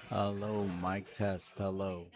Hello, mic test. Hello.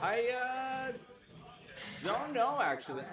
I don't know actually.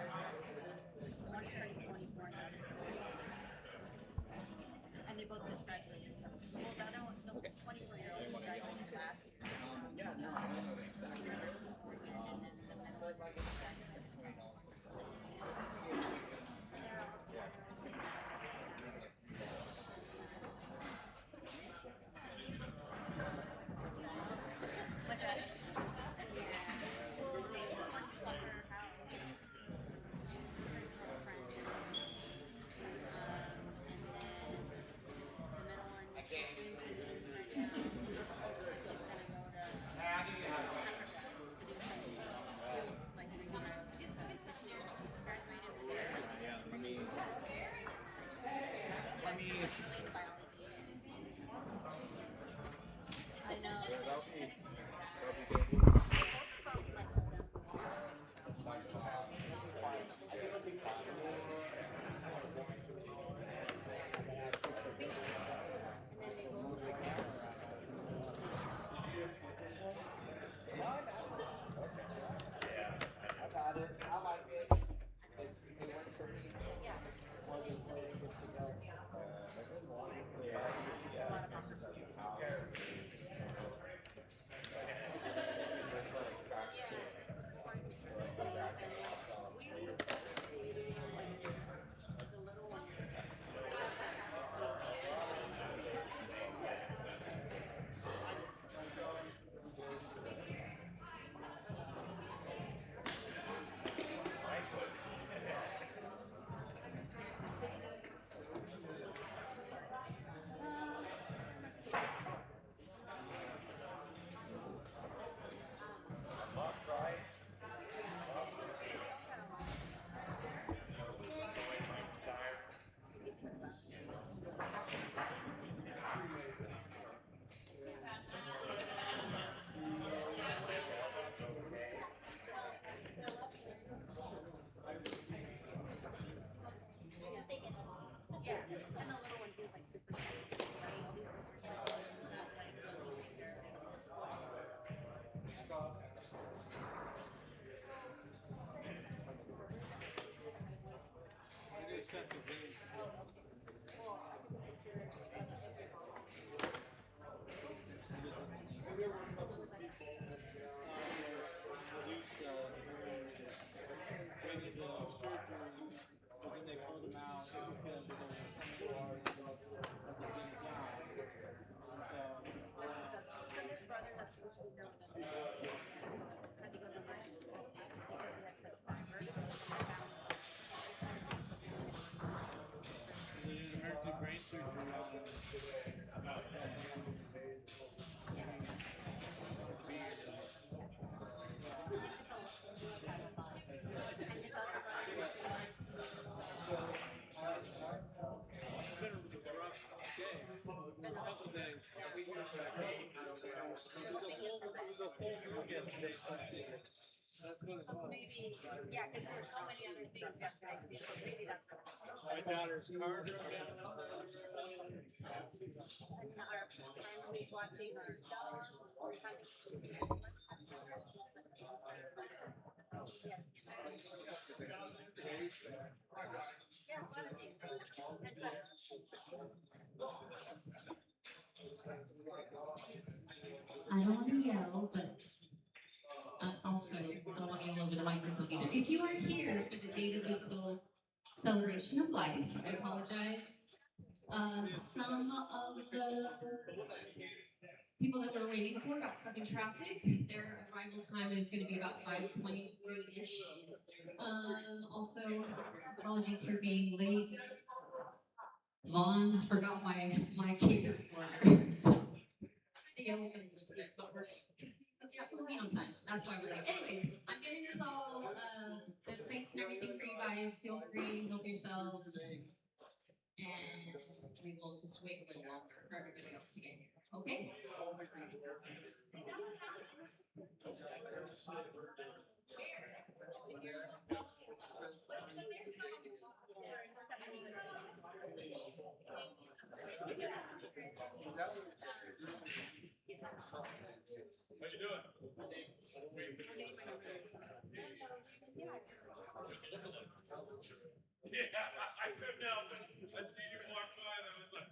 I don't want to yell, but also I don't want to yell over the microphone either. If you are here for the David Whitsell celebration of life, I apologize. Some of the people that we're waiting for got stuck in traffic. Their arrival time is going to be about 5:23-ish. Also, apologies for being late. Vaughn's forgot my catering order. We'll be on time. That's why we're late. Anyways, I'm getting this all the plates and everything for you guys. Feel free, help yourselves. And we will just wait a little longer for everybody else to get here. Okay? I couldn't help it. I seen you walk by and I was like,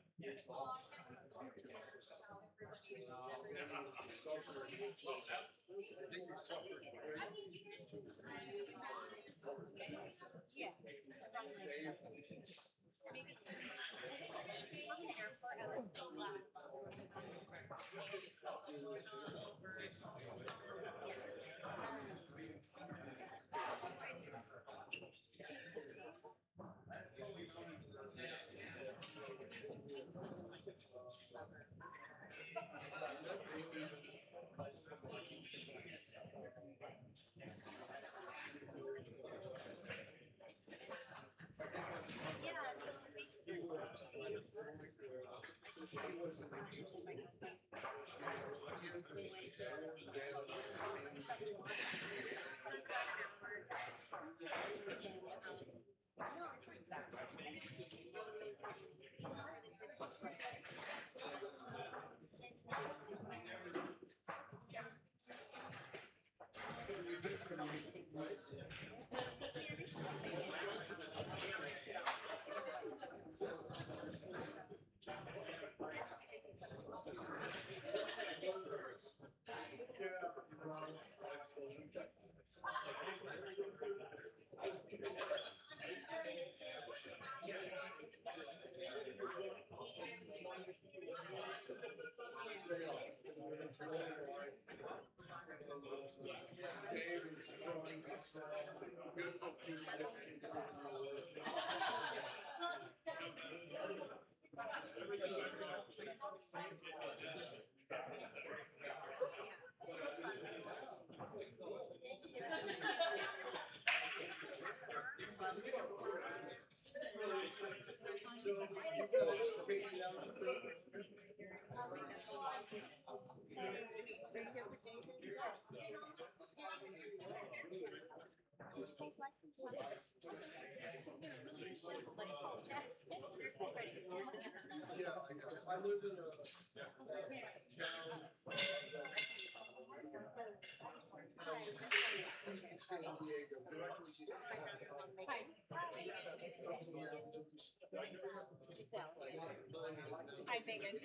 Hi, Megan.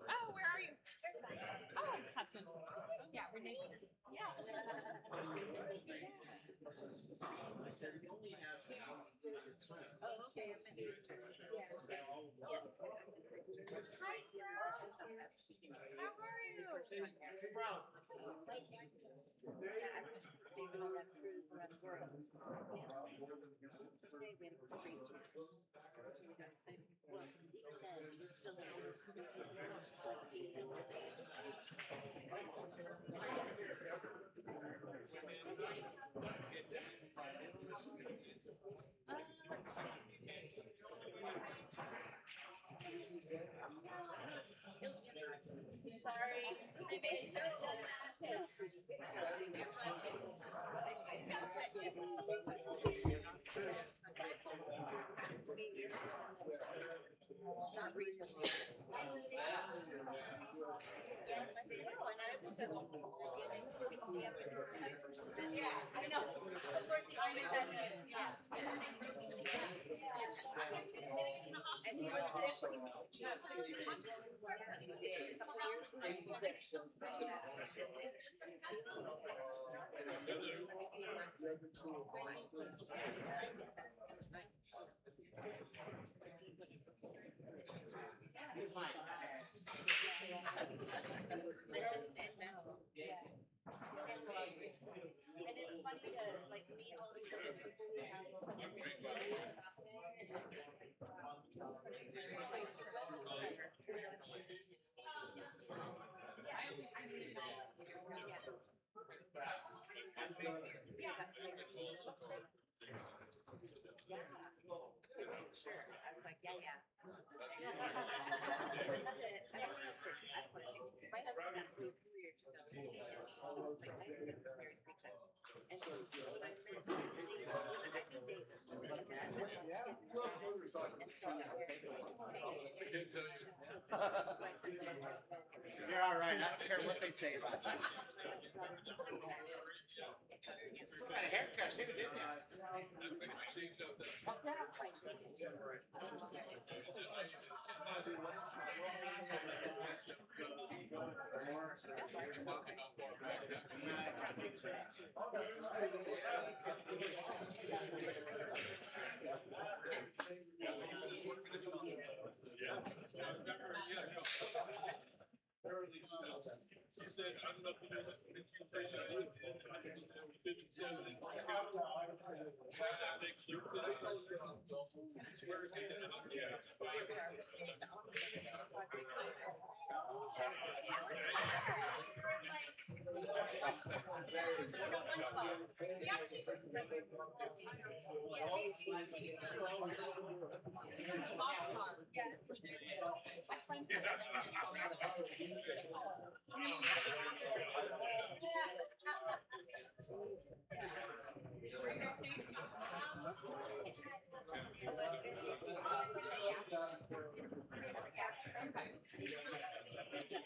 Oh, where are you? Oh, Tustin. Yeah, we're neighbors. Yeah. Oh, okay. Hi, Sprout. How are you? You're all right. I don't care what they say about you. You got a haircut too, didn't you? She said, I don't know if you know this, but she said,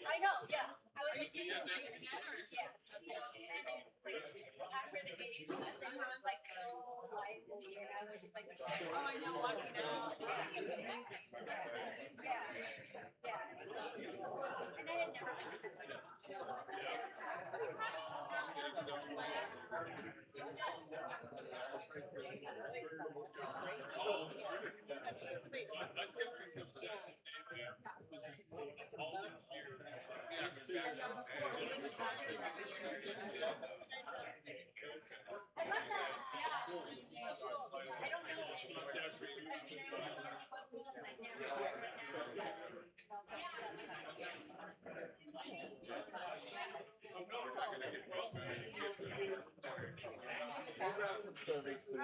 I know, yeah. I was like, yeah. And then it's like after the game, everyone was like so lively, and I was just like, oh, I know, lucky now. Yeah. And I had never been to I love that. Yeah. I don't know. We'll grab some surveys for you.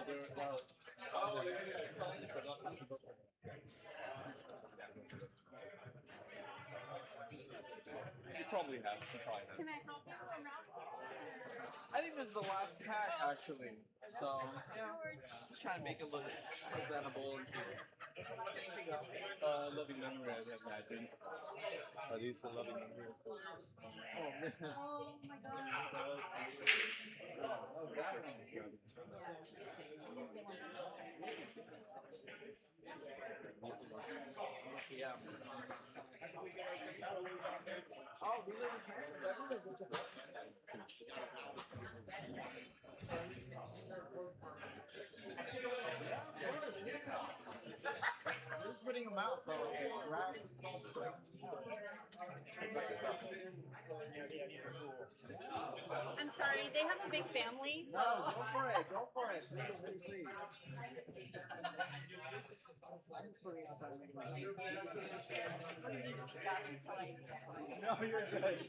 You probably have. Can I help you unwrap? I think this is the last pack actually. So yeah, just trying to make it look presentable. Loving memory, I imagine. At least a loving memory. Oh man. Oh my god. Yeah. Just putting them out, so I'm sorry, they have a big family, so. no, go for it, go for it. See. No, you're good.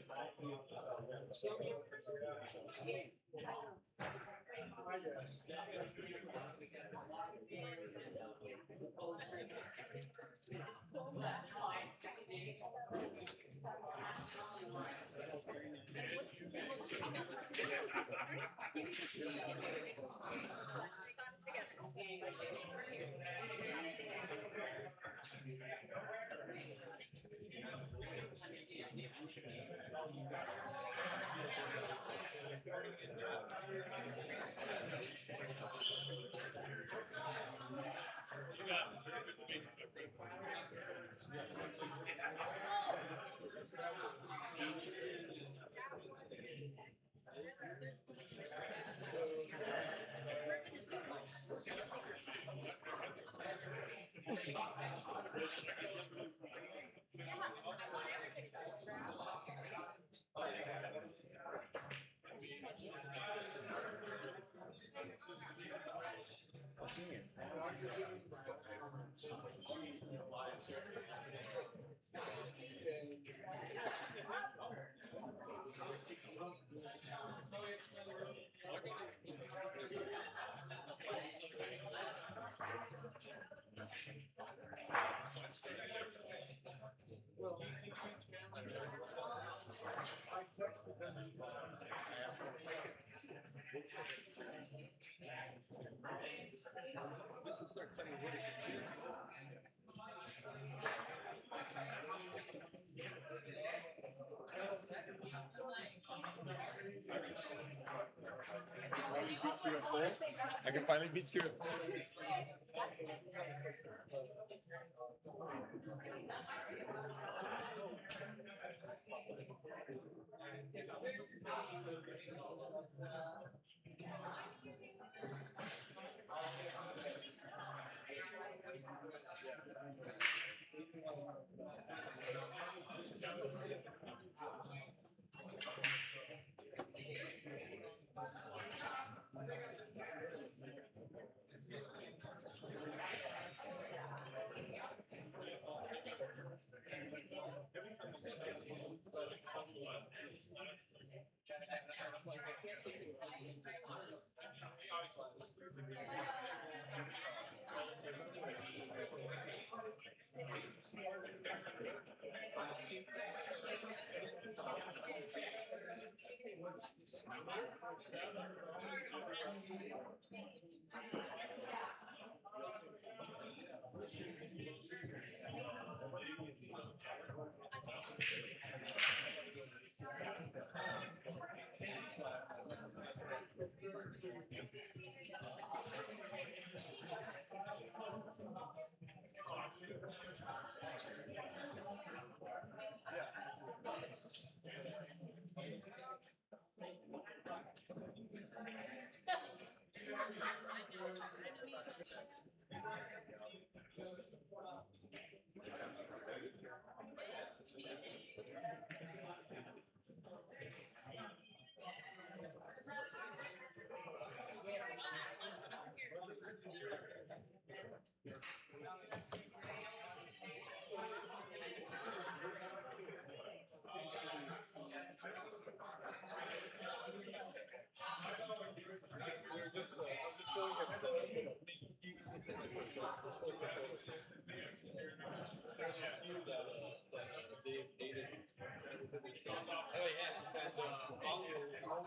Just to start cutting wood. I can finally beat you.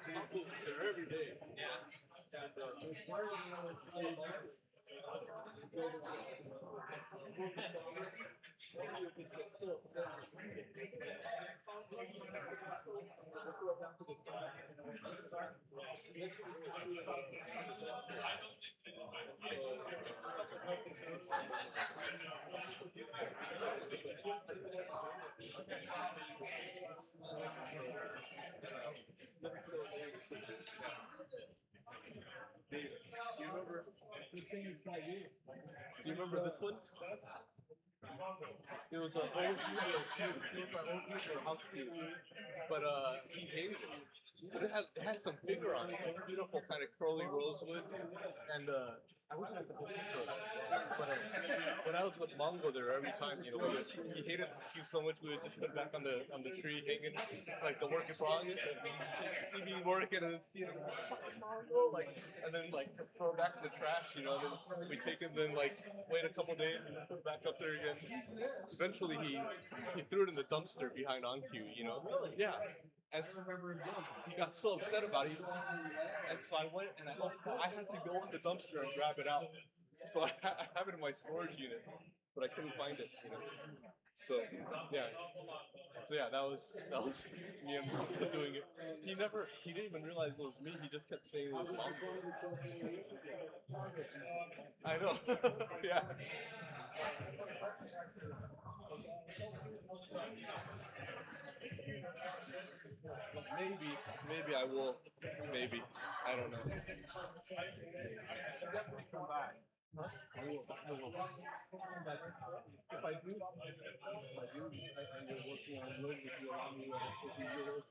They're every day. Do you remember this one? It was an old housekeeper, but he hated it. But it had some figure on it, like beautiful kind of curly rosewood, and I wish I had the whole picture of it. But when I was with Mongo there, every time he hated this cue so much, we would just put it back on the tree hanging, like the work in progress, and he'd be working and see it, Mongo, like, and then like just throw it back in the trash, and then we take it, and then like wait a couple days and put it back up there again. Eventually he threw it in the dumpster behind on cue, Really? Yeah. And he got so upset about it, and so I went and I had to go in the dumpster and grab it out. So I have it in my storage unit, but I couldn't find it, So yeah, that was me and Mongo doing it. He didn't even realize it was me. He just kept saying it was Mongo. I know, yeah. Maybe I will. Maybe. I don't know. Definitely come by. I will. If I do, and you're working on road with you, allow me to do your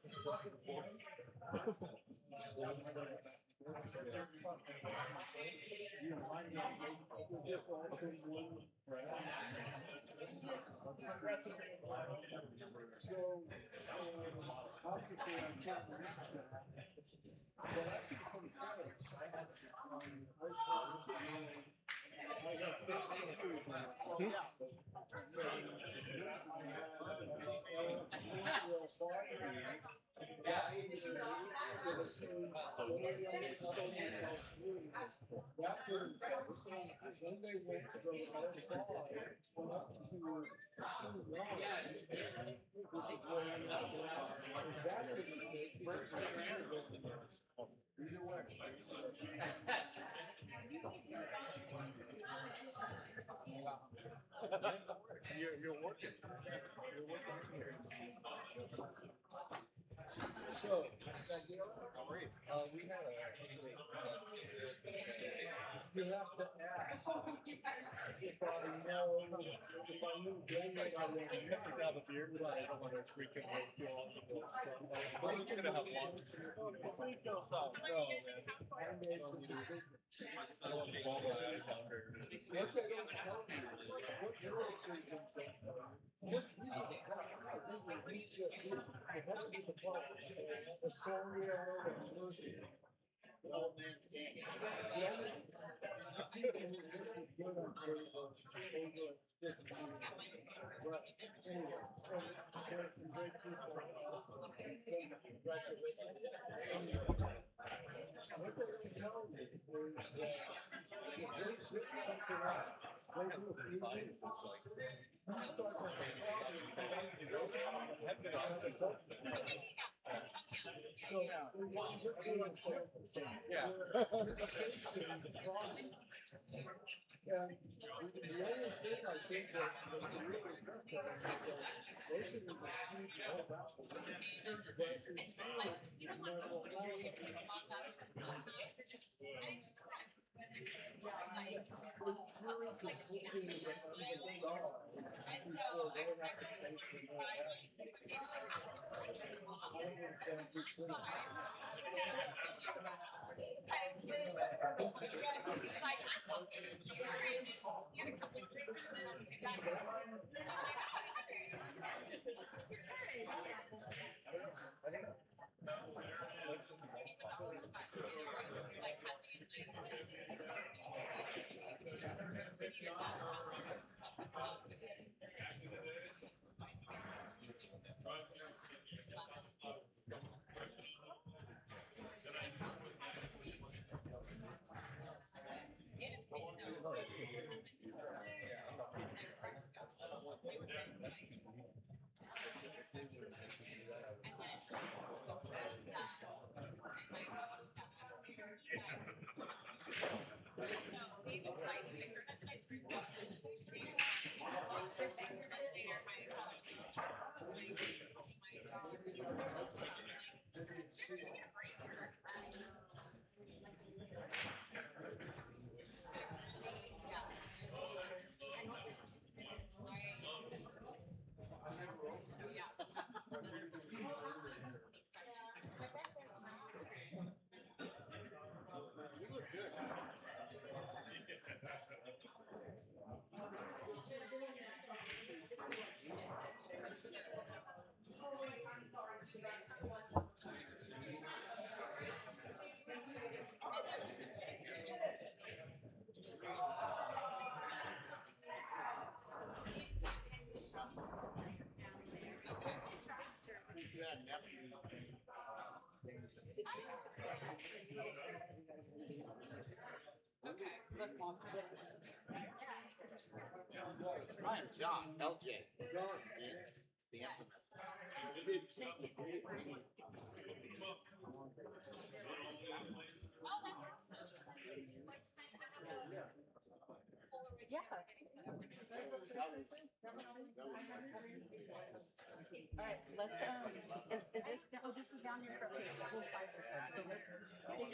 You're working. So, we had you have to ask if I knew Daniel, I would have a beard, but I don't want to freaking make you all the book. So I'm just gonna have one. Please don't stop. No, man. I don't want to ball my eyes out here. What's I don't tell you? What lyrics are you going to say? Just read it. A song you heard of mercy. Old man's game. You look good. I'm John, LJ. The infamous. Yeah. All right, let's is this oh this is down here for okay, we'll size this up. So let's take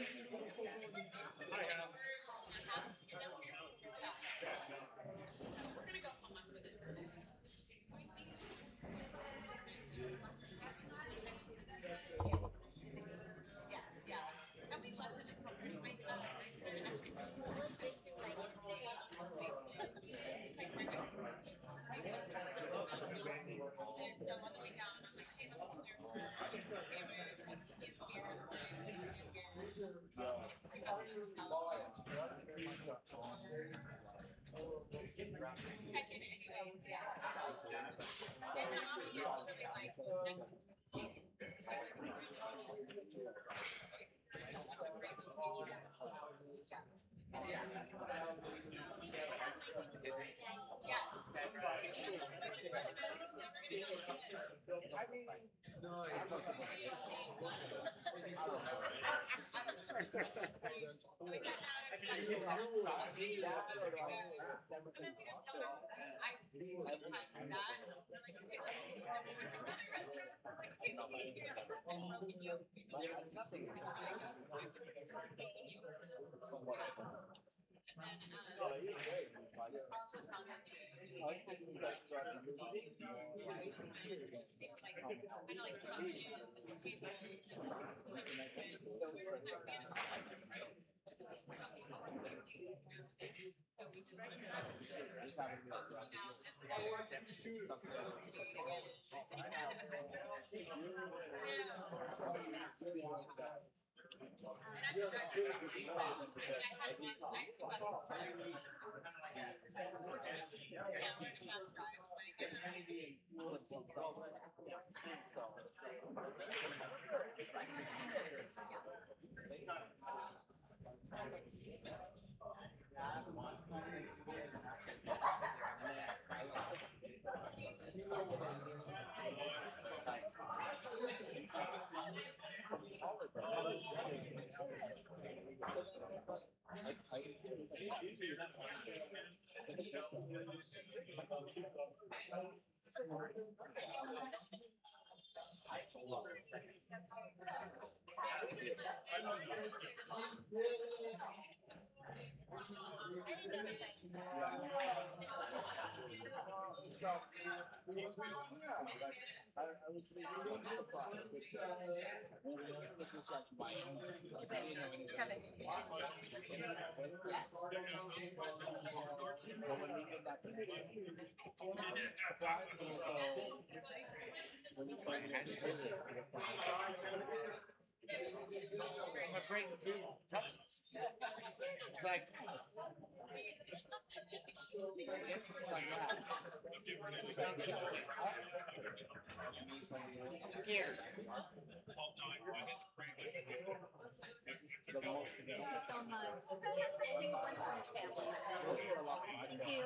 a seat at the table. I'm afraid to touch it. It's like, I guess it's like that. I'm scared. Thank you so much. Thank you for his family. Thank you.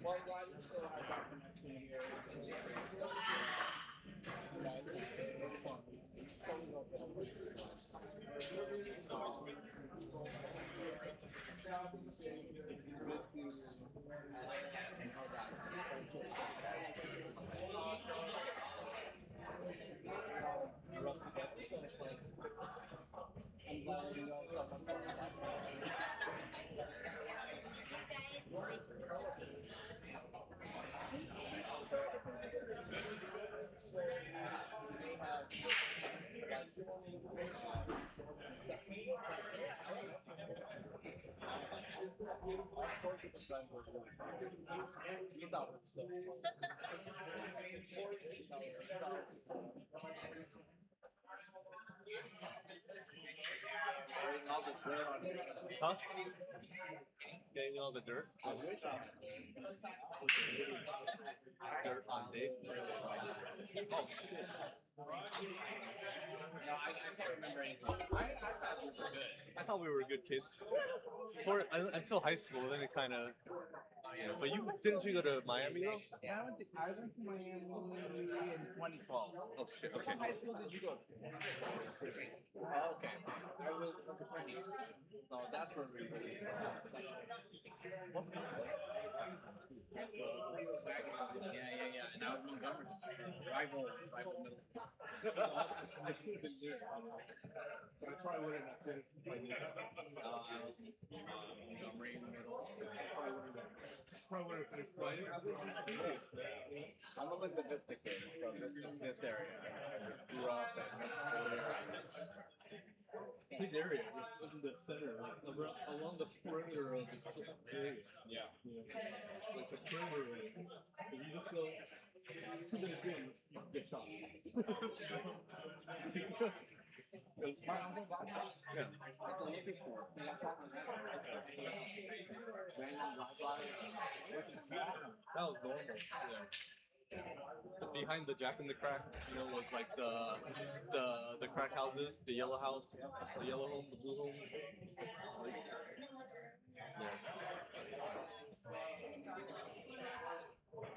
Well, White still has that connection here. I'm glad you know so much about that. Huh? Getting all the dirt? Dirt on Dave? Oh, shit. No, I can't remember anything. I thought we were good. I thought we were good kids. Until high school, then it kind of. But didn't you go to Miami though? Yeah, I went to Miami in 2012. Oh shit. What Okay. high school did you go to? Oh, okay. I went to Penny. So that's where we were. Yeah. And I was Montgomery. Rival middle school. I should have been there. I probably wouldn't have finished. I was Montgomery middle. Probably would have finished playing. I'm a linguistic kid, so this area. Grew up His area is in the center, like along the perimeter of this area. Yeah. Like the perimeter. If you just go 2 minutes in, you get shot. My uncle got that. Yeah. At the liquor store. Random drive-by. That was normal. Yeah. Behind the Jack in the Crack, was like the crack houses, the yellow house, the yellow home, the blue home.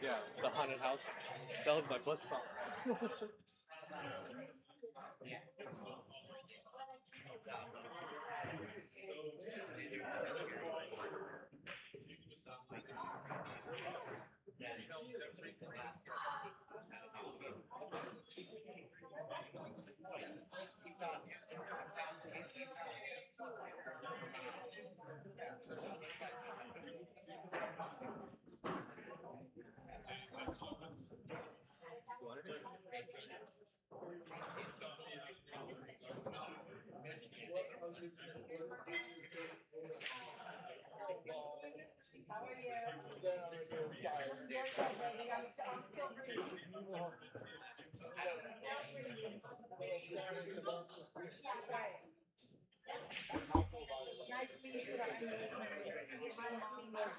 Yeah, the haunted house. That was my bus stop. How are you? I'm doing good, baby. I'm still breathing. That's right. Nice to meet you. My mom was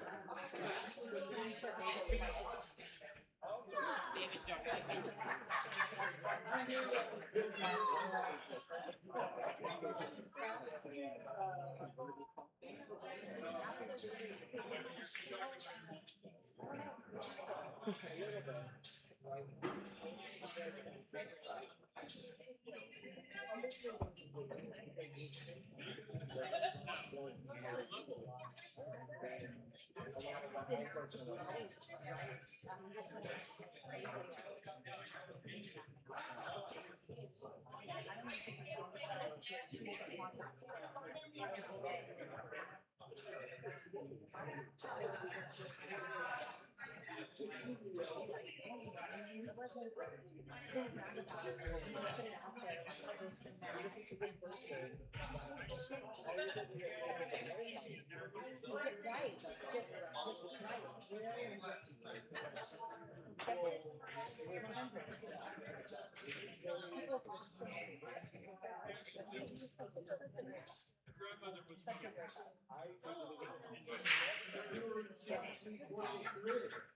it wasn't being roundabout. I'm gonna put it out there like this and that. You get right, just right, really just.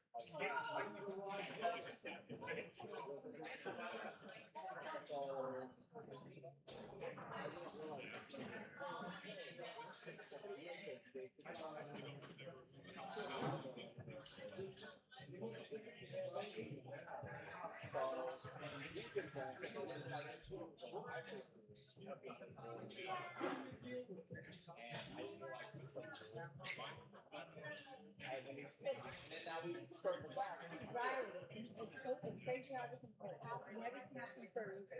Right, it's crazy how everything happens, and everything happens for a reason.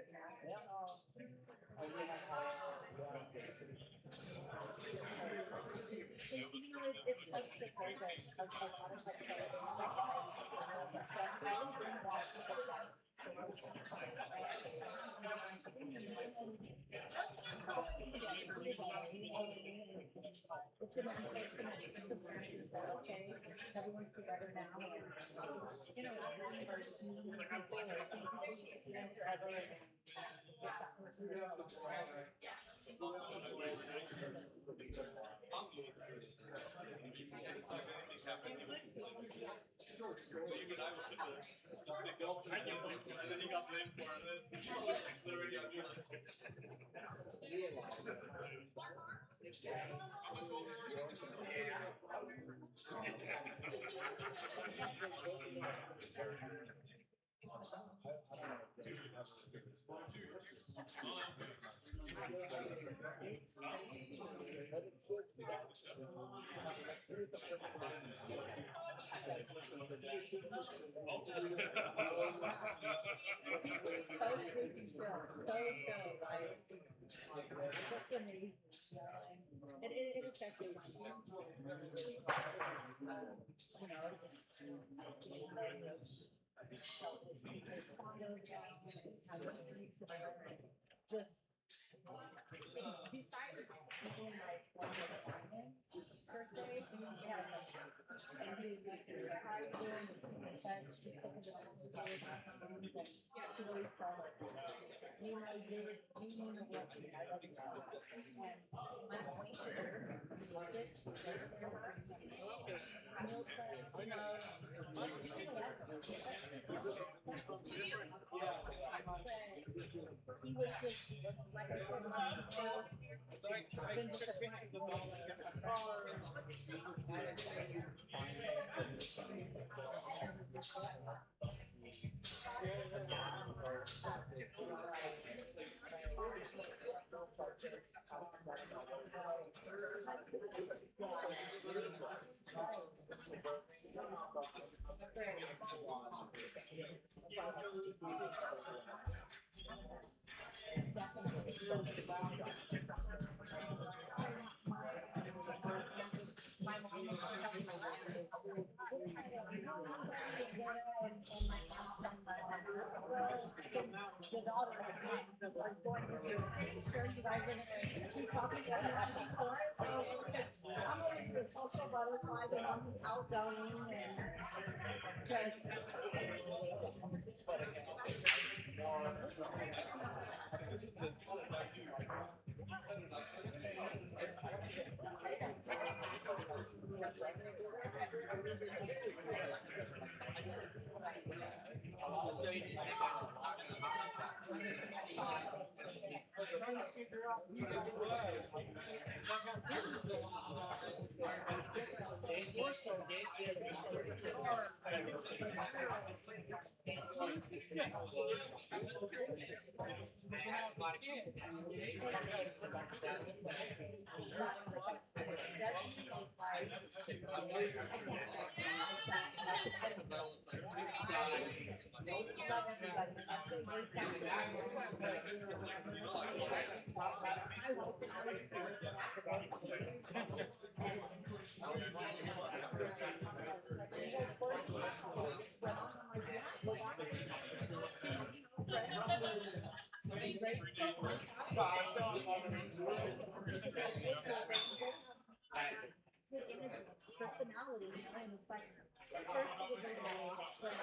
You know, it's like the thing that a lot of like I didn't bring that. It's an unfortunate circumstances that okay, everyone's together now, and you know, or meeting people or seeing people you see them forever, and it's that person. So you and I would put the stick up, and then he got blamed for it. And then already on you. So freaking chill, so chill, like just amazing. It affected my mood really, really hard. You know, just besides being like one of the finance per se, we had a and he was messaging like, how are you doing? And she took him to the hospital and she always tell her, you know, you know what you I love you. And my point to her, music, meal prep, you know, he was just like I said, my mom was telling me the daughter was going to be pretty sure you guys are gonna keep talking to everyone before it. So I'm always the social butterfly, the one who's outgoing and just Personality, and it's like first it was really bad, but it's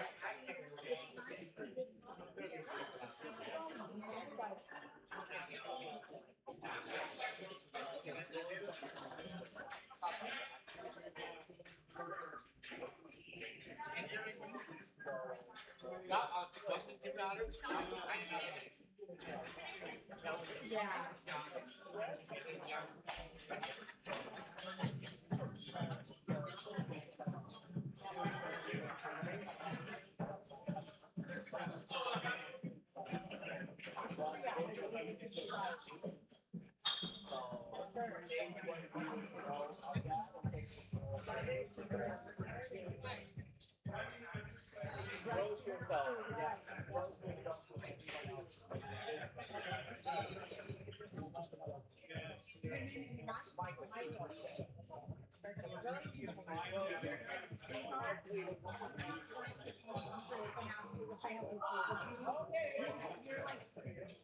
nice for this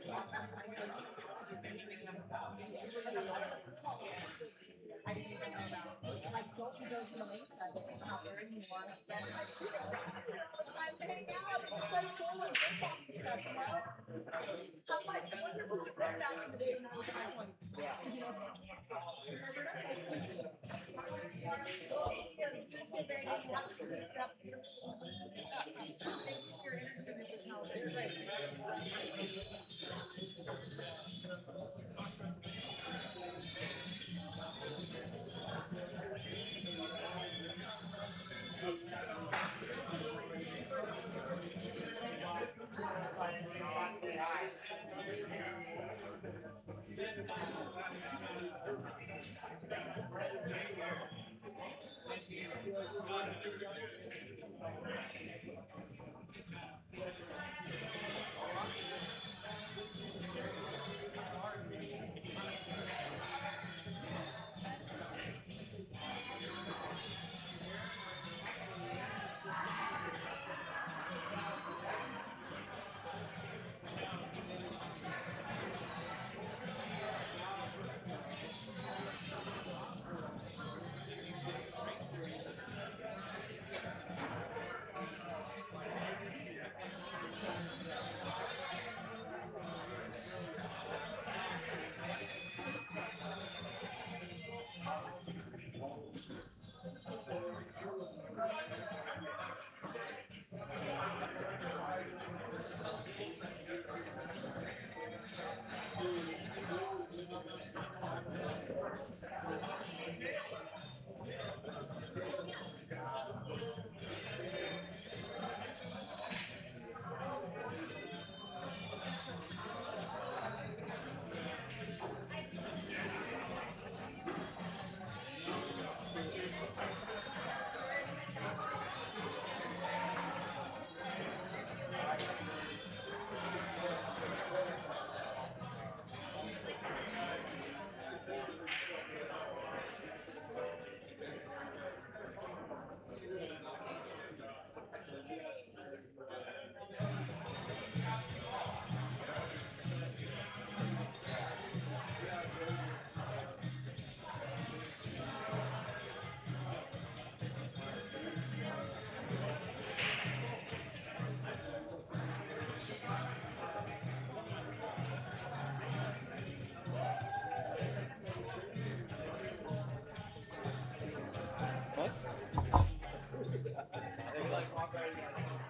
yeah. I didn't even know about. Like Jolton goes to Mesa, but he's not there anymore. And I'm like, we just got here all the time to hang out and play pool and drink off and stuff, you know? I'm like, I wonder what was there back in the day when I was in my 20s. You know? You never know. You too, baby. Have a good stuff. Thank you for your energy and your personality. You're great.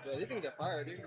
Yeah, they can get fired, dude.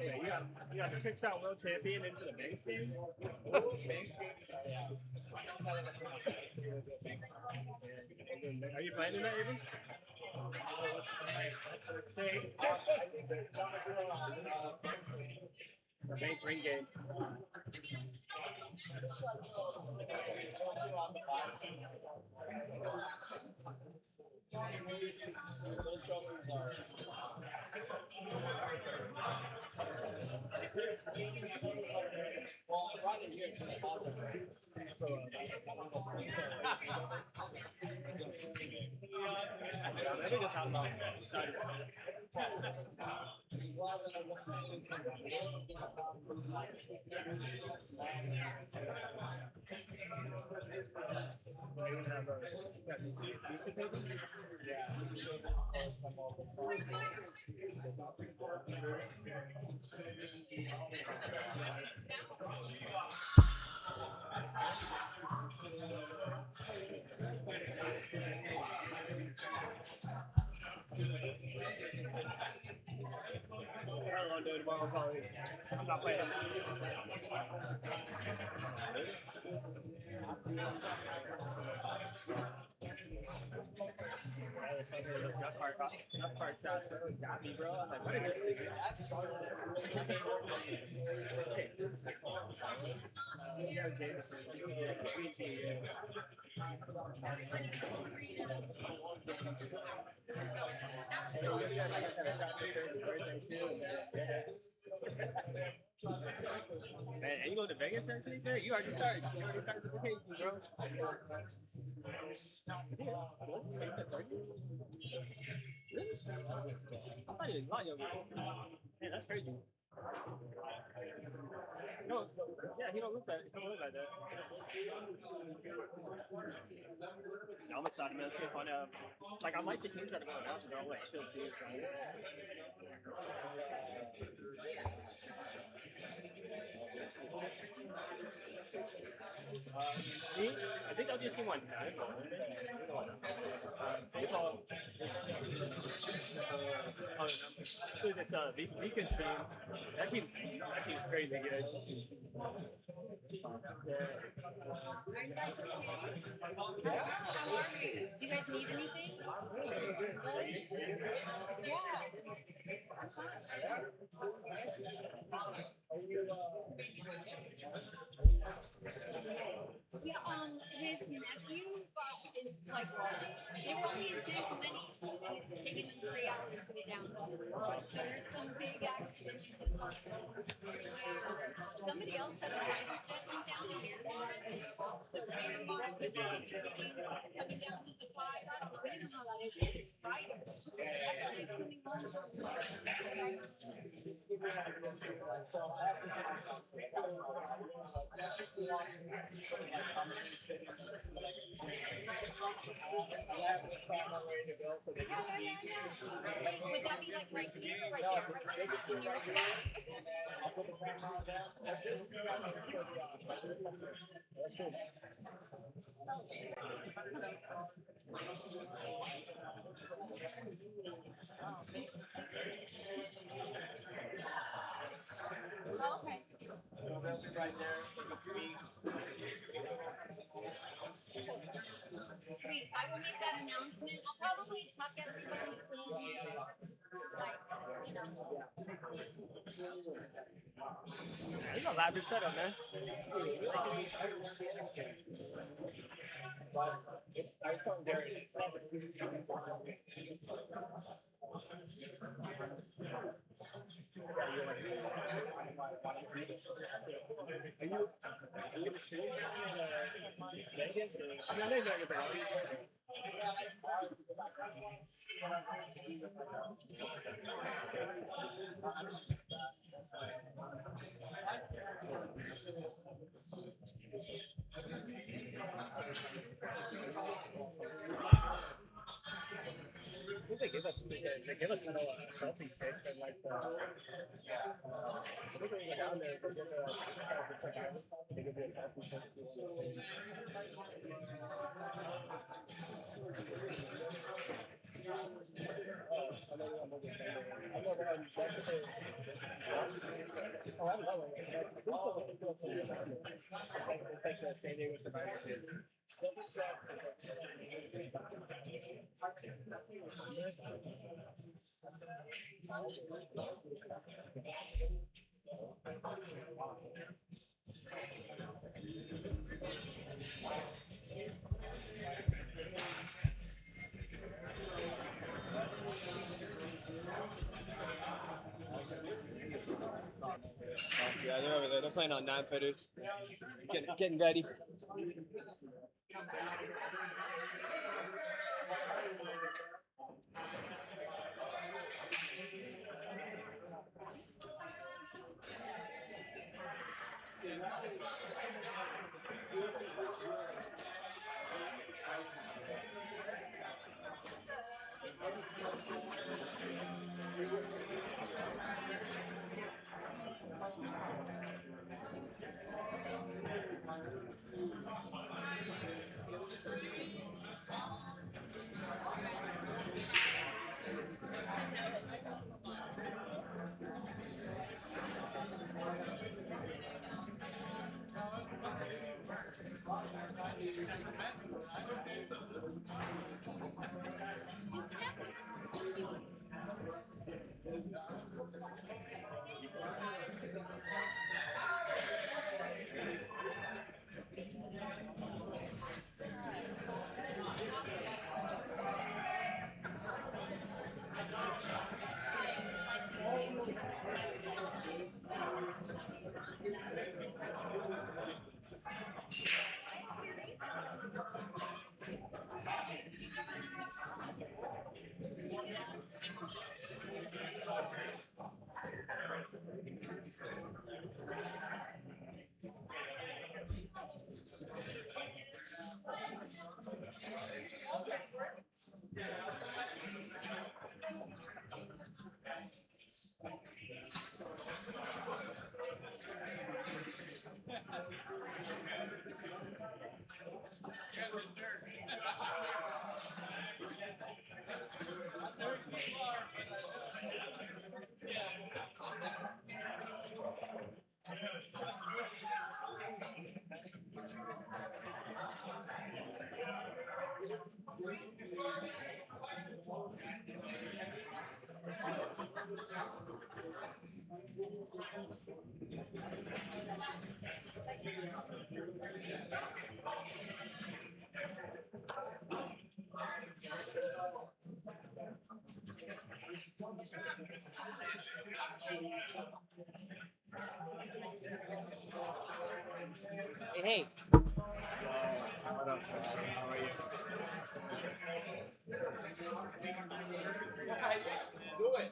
Yeah, you got the trick shot world champion into the bank game. Are you playing in that even? Say, the bank ring game. Yeah, maybe we can talk about I'll do it tomorrow probably. I'm not playing. That part shot got me, bro. I was like, what is Man, and you go to Vegas next week, man? You already started. You already started the vacation, bro. Really? I thought he was a lot younger. Man, that's crazy. No, yeah, he don't look like that. No, I'm excited, man. It's gonna be fun. Like, I like the teams that are going out, they're all like chill teams. Me? I think LGC won. Baseball. It's Beacon's team. That team's crazy good. Are you guys okay? How are you? Do you guys need anything? Good? Yeah, his nephew is like, they were only in San Clemente, and it's taking them 3 hours to get down. So there's some big accident. Somebody else said the fighter jet went down in Miramar. So Miramar could be contributing to coming down to the flight. I don't know. We don't know how that is. And it's Friday. Everybody's coming home from Wait, would that be like right here or right there? In your spot? Okay. Right there, speak. Sweet. I will make that announcement. I'll probably tuck everybody in, like, you know. It's a elaborate setup, man. I saw Derek. they gave us kind of a selfie stick and like I think when we go down there, they give they give you a selfie stick. I know I'm over there. I know that I'm back to the. Oh, I love it. It's like the San Diego Survivor kid. Yeah, they're over there. They're playing on non-fitters. Getting ready. Hey, hey. What up, how are you? Do it.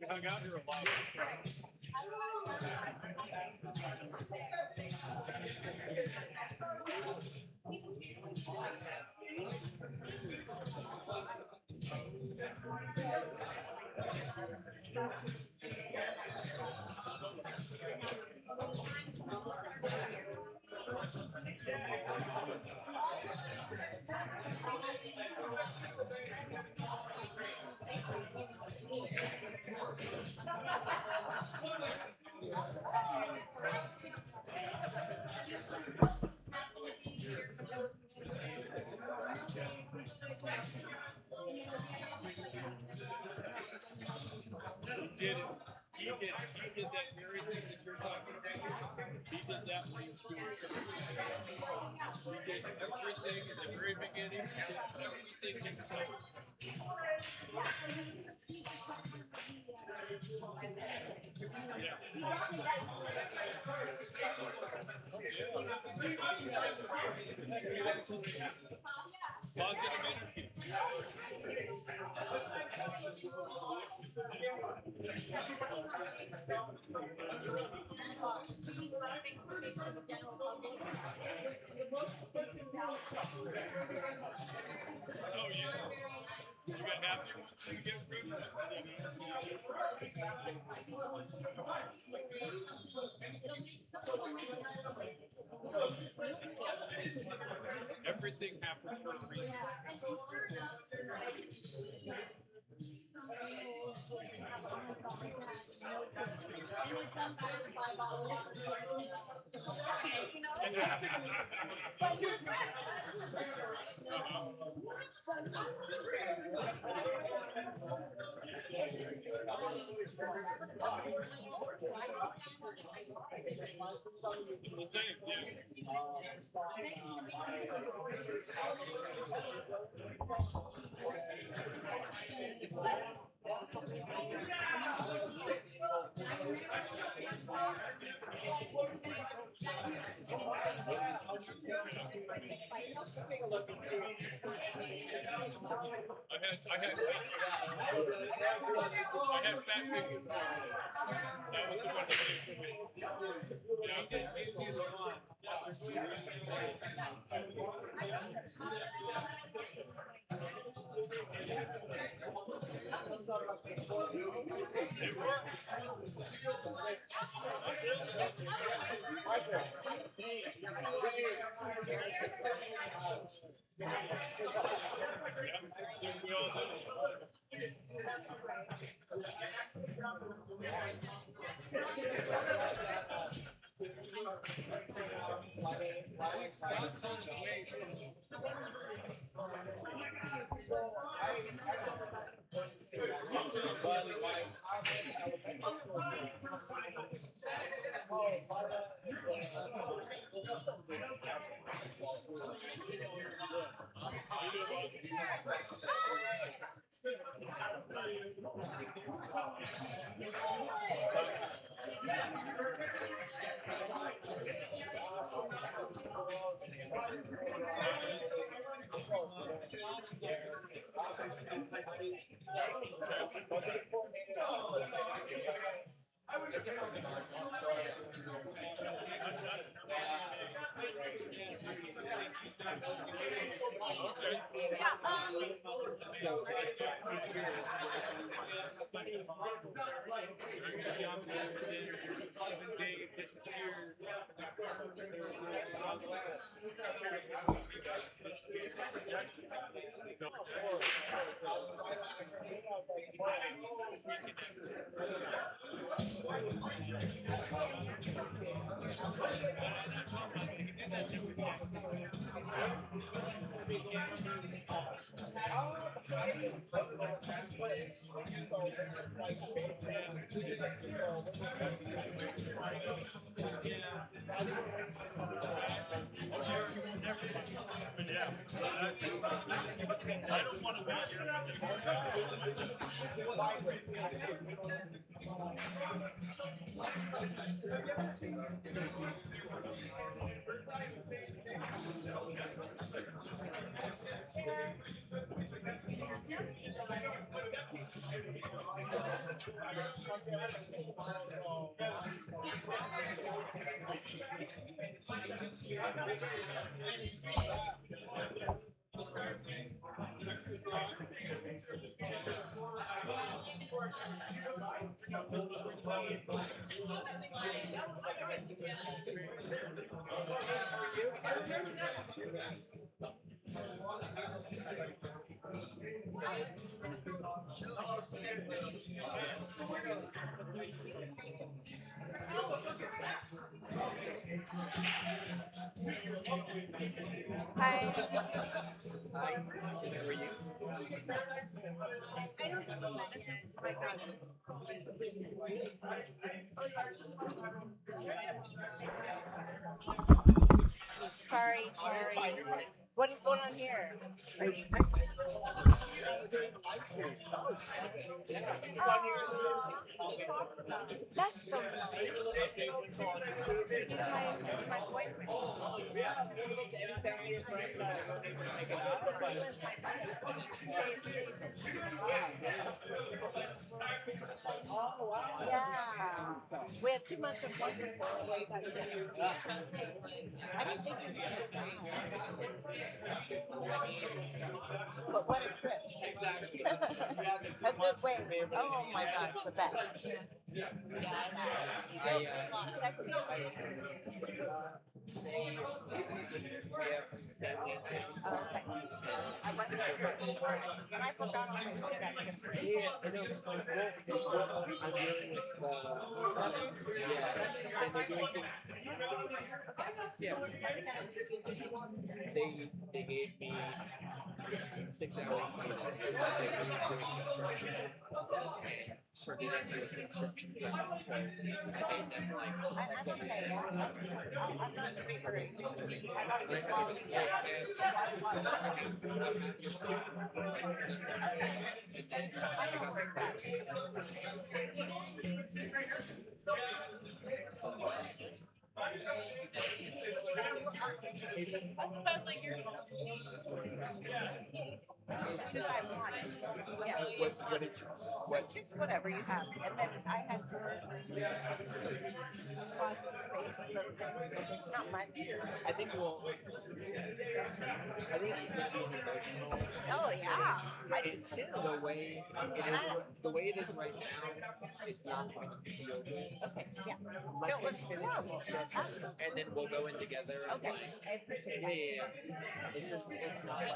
Hung out here a lot. Did it. He did that very thing that you're talking about. He did that when he was doing it. He did everything in the very beginning. He did everything himself. Positive energy. Oh yeah. You got happy once you get rid of it. Everything happens for a reason. It's the same, yeah. I had fat fingers. That was the one that did for me. It works. We all do. Scott's on his way. I don't want to be here for this. Hi. Hi. How are you? I don't need the medicine. Oh my God. Sorry. What is going on here? That's so nice. My boyfriend. Yeah. We had 2 months of work before we got together. I didn't think he was gonna die. But what a trip. A good way. Oh my God, the best. I Sexy. we have family in town. Okay. I went there. And I forgot all my shit at the fridge. Yeah, I know. Well, I'm dealing with yeah, and they're doing things. Yeah, they gave me 6 hours notice that they were doing construction and for me to do construction session. So I made them like I'm okay. I'm not in a big hurry. I gotta right get now. following. Well, I'll have your stuff and then I know where it's at. Two I wanted. Yeah. what did you Just whatever you have. And then I had drawers and closet space and little things. Not much. I think it's going to be an emotional Oh yeah. I do it's too. the way it is right now is not going to feel good. Okay, yeah. Let It was me finish horrible. construction and then we'll go in together and Okay, like I appreciate yeah, that. yeah. It's just it's not like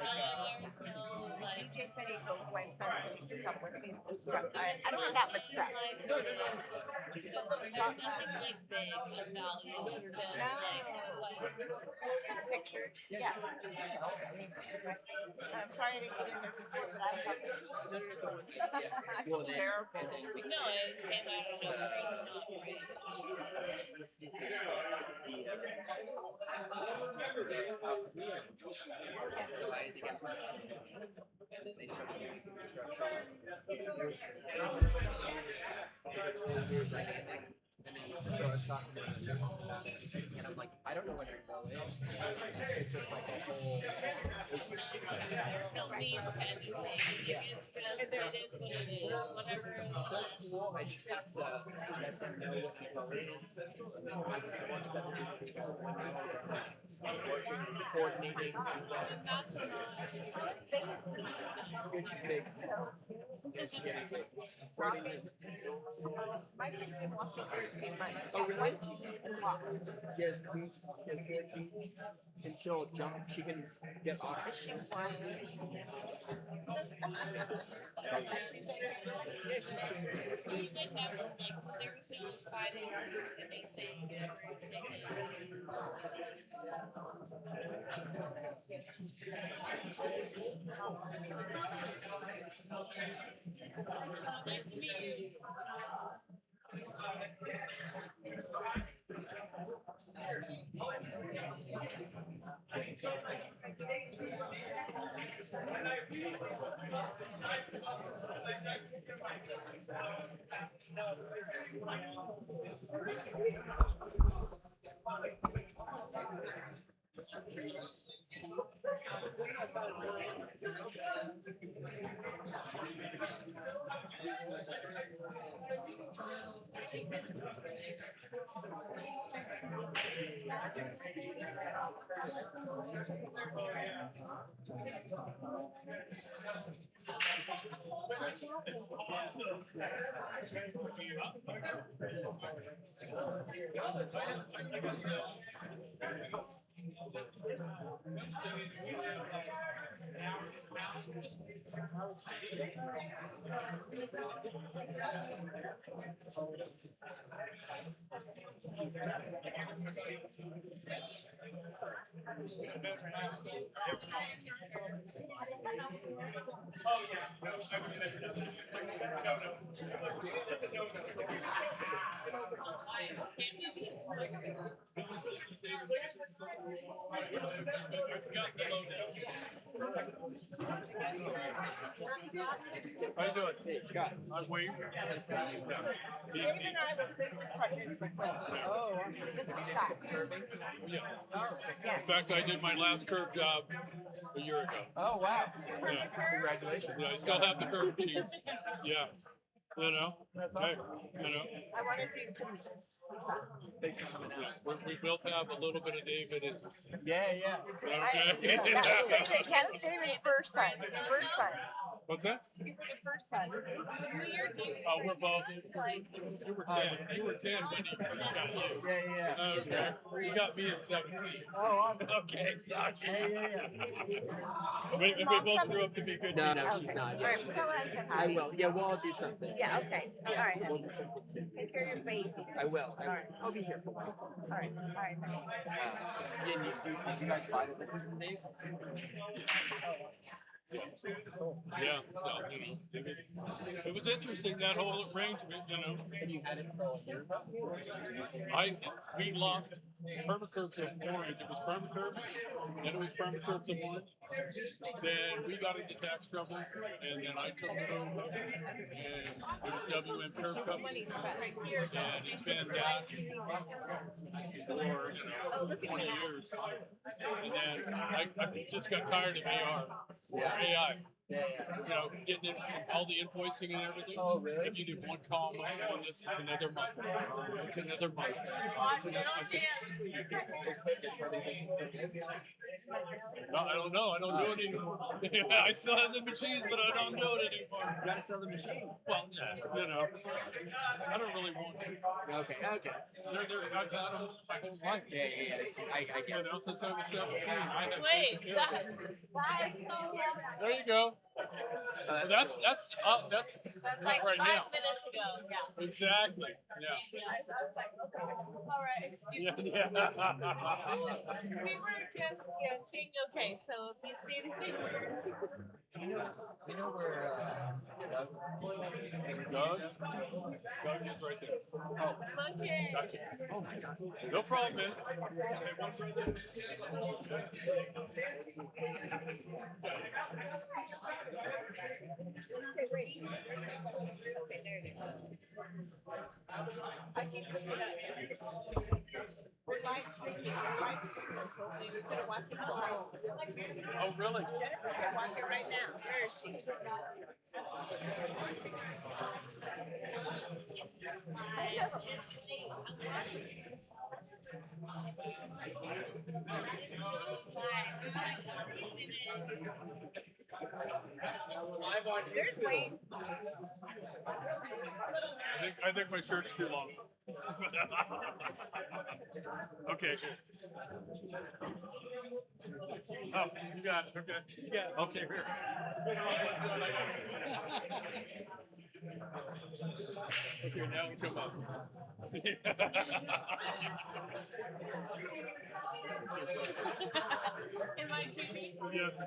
DJ said he'd go with my son so he could come with me and stuff. I don't have that much stuff. no. Shot glass. No. Some pictures. Yeah. I'm sorry I didn't get in there before, but I have No, don't want to. Yeah. I Well, feel then, terrible. and then we No, it came out of nowhere. so I had to get permission, and then they showed me construction. There's a whole weird dynamic. And then, so I was talking to them about it, and I'm like, I don't know what rainbow is. It's just like a whole. There's no means to anything. It's just, it is what it is. Whatever is left. I just have to let them know what rainbow is. I want them to be coordinating. That's not. It's big. It's getting big. So I mean, My kids been watching 13 months. oh really? And walk. She has 14, and she'll jump. She can get off. She's one. We would never, like, there was no fighting or anything. Nice to meet you. How you doing? Hey, Scott. I'm Wayne. Nice to meet you. Dave and I were business partners before. Oh, awesome. This is Scott. Curbing? Yeah. All right. Yeah. In fact, I did my last curb job a year ago. Oh, wow. Yeah. Congratulations. Yeah, I still have the curb sheets. Yeah. You know? That's Hey, awesome. you know? I wanted you to meet. Thanks for coming out. We both have a little bit of David interest. Yeah, yeah. Okay. That's David's first son. First son. What's that? You're the first son. Who you're doing? Oh, we're both. You were 10. You were 10 when he first got you. Yeah, yeah. Okay. You got me at 17. Oh, awesome. Okay, sorry. Yeah, yeah. We both grew up to be good No, people. no, she's not. All right, tell her I said hi. I will. Yeah, we'll all do something. Yeah, okay. All right, honey. Take care of your baby. I will. All right. I'll be here for a while. All right. All right. Yeah, did you guys buy the business from Dave? Yeah, so, you know, it was interesting, that whole arrangement, you know. And you had it for a year ago? We lost permacurbs of orange. It was permacurbs, then it was permacurbs of orange. Then we got into tax trouble, and then I took it over, and it was WM Curb Company. And it's been that for, you know, 20 years. And then I just got tired of AR, or AI. Yeah, yeah. You know, getting in all the invoicing and everything. Oh, really? If you do one column on this, it's another month. It's another month. It's another month. No, I don't know. I don't do it anymore. I still have the machines, but I don't do it anymore. You gotta sell the machine. Well, yeah, you know, I don't really want to. Okay, okay. I've had them my whole life. Yeah, yeah, yeah. I get You it. know, since I was 17, I have Wait, taken care of that them. is so long. There you go. Oh, That's cool. that's That's like right 5 now. minutes ago. Yeah. Exactly. Yeah. All right. Excuse Yeah. me. Yeah. We were just saying okay. So if you see anything, You know where Doug? Doug is right there. Oh, monkey. gotcha. oh my god. No problem, man. Okay, ready? Okay, there it is. I keep looking up. We're live streaming. We're live streaming. So we're gonna watch it tomorrow. Oh, really? Jennifer can watch it right now. Where is she? There's Wayne. I think my shirt's too long. Okay. Oh, you got it. Okay. You got it. Okay, here. Okay, now we come up. Am I creepy? Yes.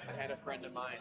I had a friend of mine.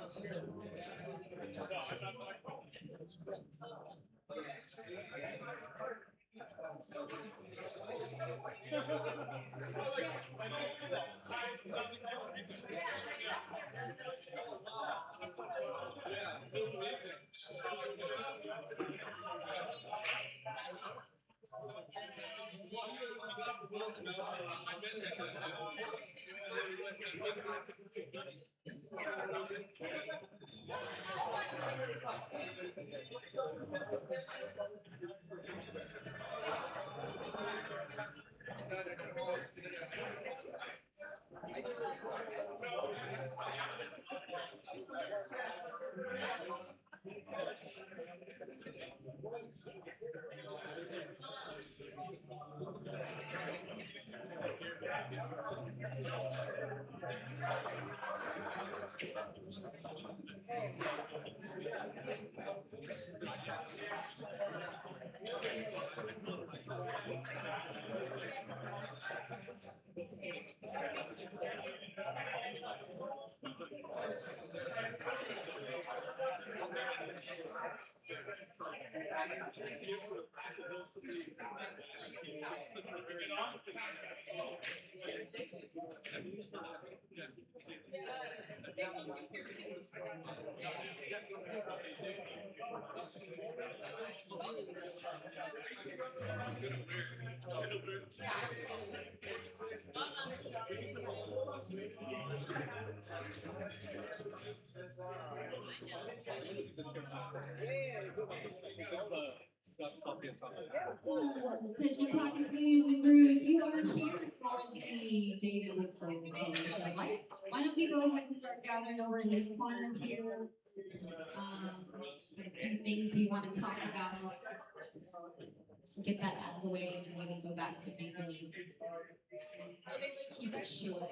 Attention Pockets Billiards Brew, if you are here for the David Whitsell celebration of life, why don't we go ahead and start gathering over in this corner here. A few things we want to talk about. Get that out of the way and then we can go back to mingling. Keep it short.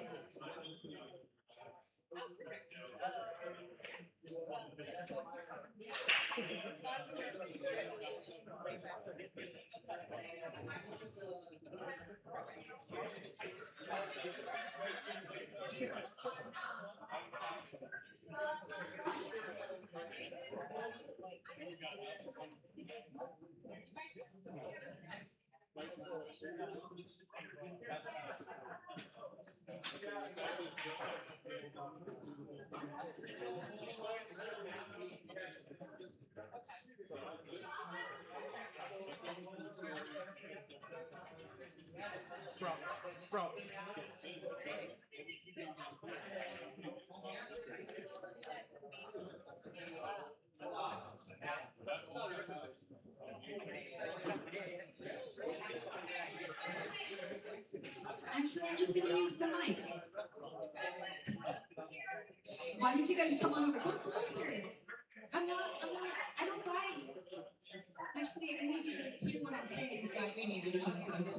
Bro. Actually, I'm just gonna use the mic. Why did you guys come on over? Come closer. I don't bite. Actually, I need you to hear what I'm saying, so I need you to come closer.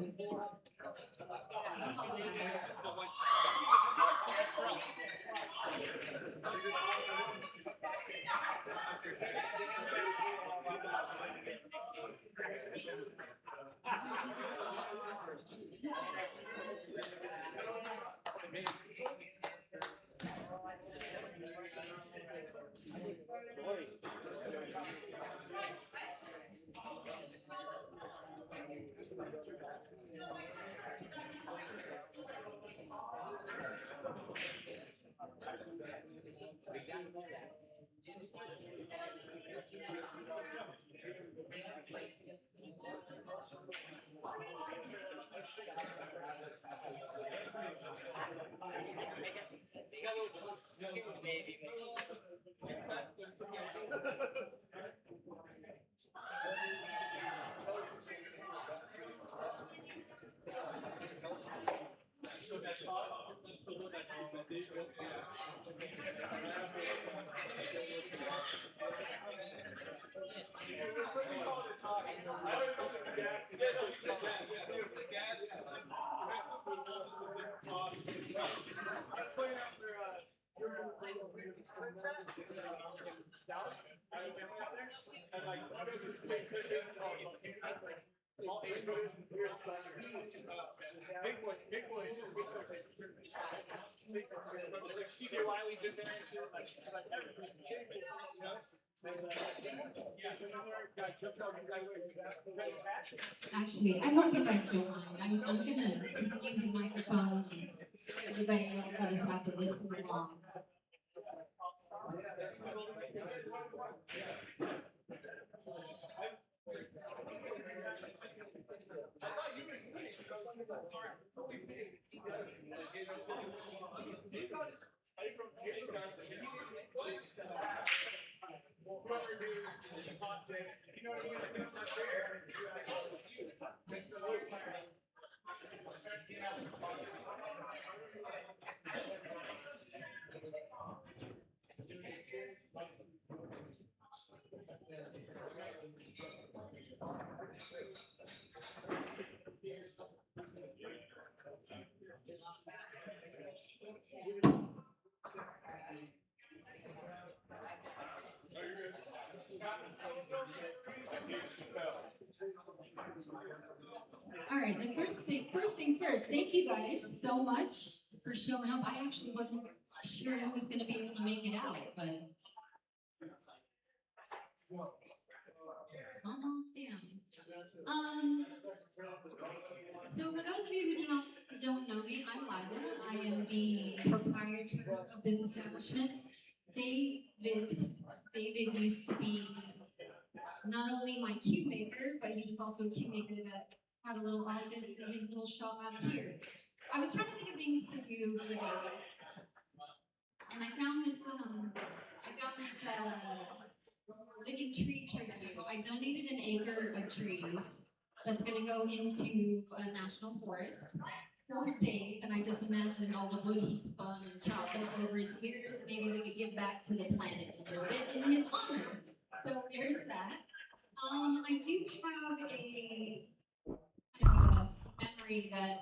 Actually, I hope you guys don't mind. I'm gonna just use the microphone. Everybody else will just have to listen along. All right, the first things first, thank you guys so much for showing up. I actually wasn't sure who was gonna be able to make it out, but damn. So for those of you who don't know me, I'm Lila. I am the proprietor of this establishment. David used to be not only my cue maker, but he was also a cue maker that had a little office in his little shop out here. I was trying to think of things to do for David, and I found this living tree tribute. I donated an acre of trees that's going to go into a national forest for Dave, and I just imagined all the wood he spun and chopped up over his years. Maybe we could give back to the planet a little bit in his honor. So there's that. I do have a memory that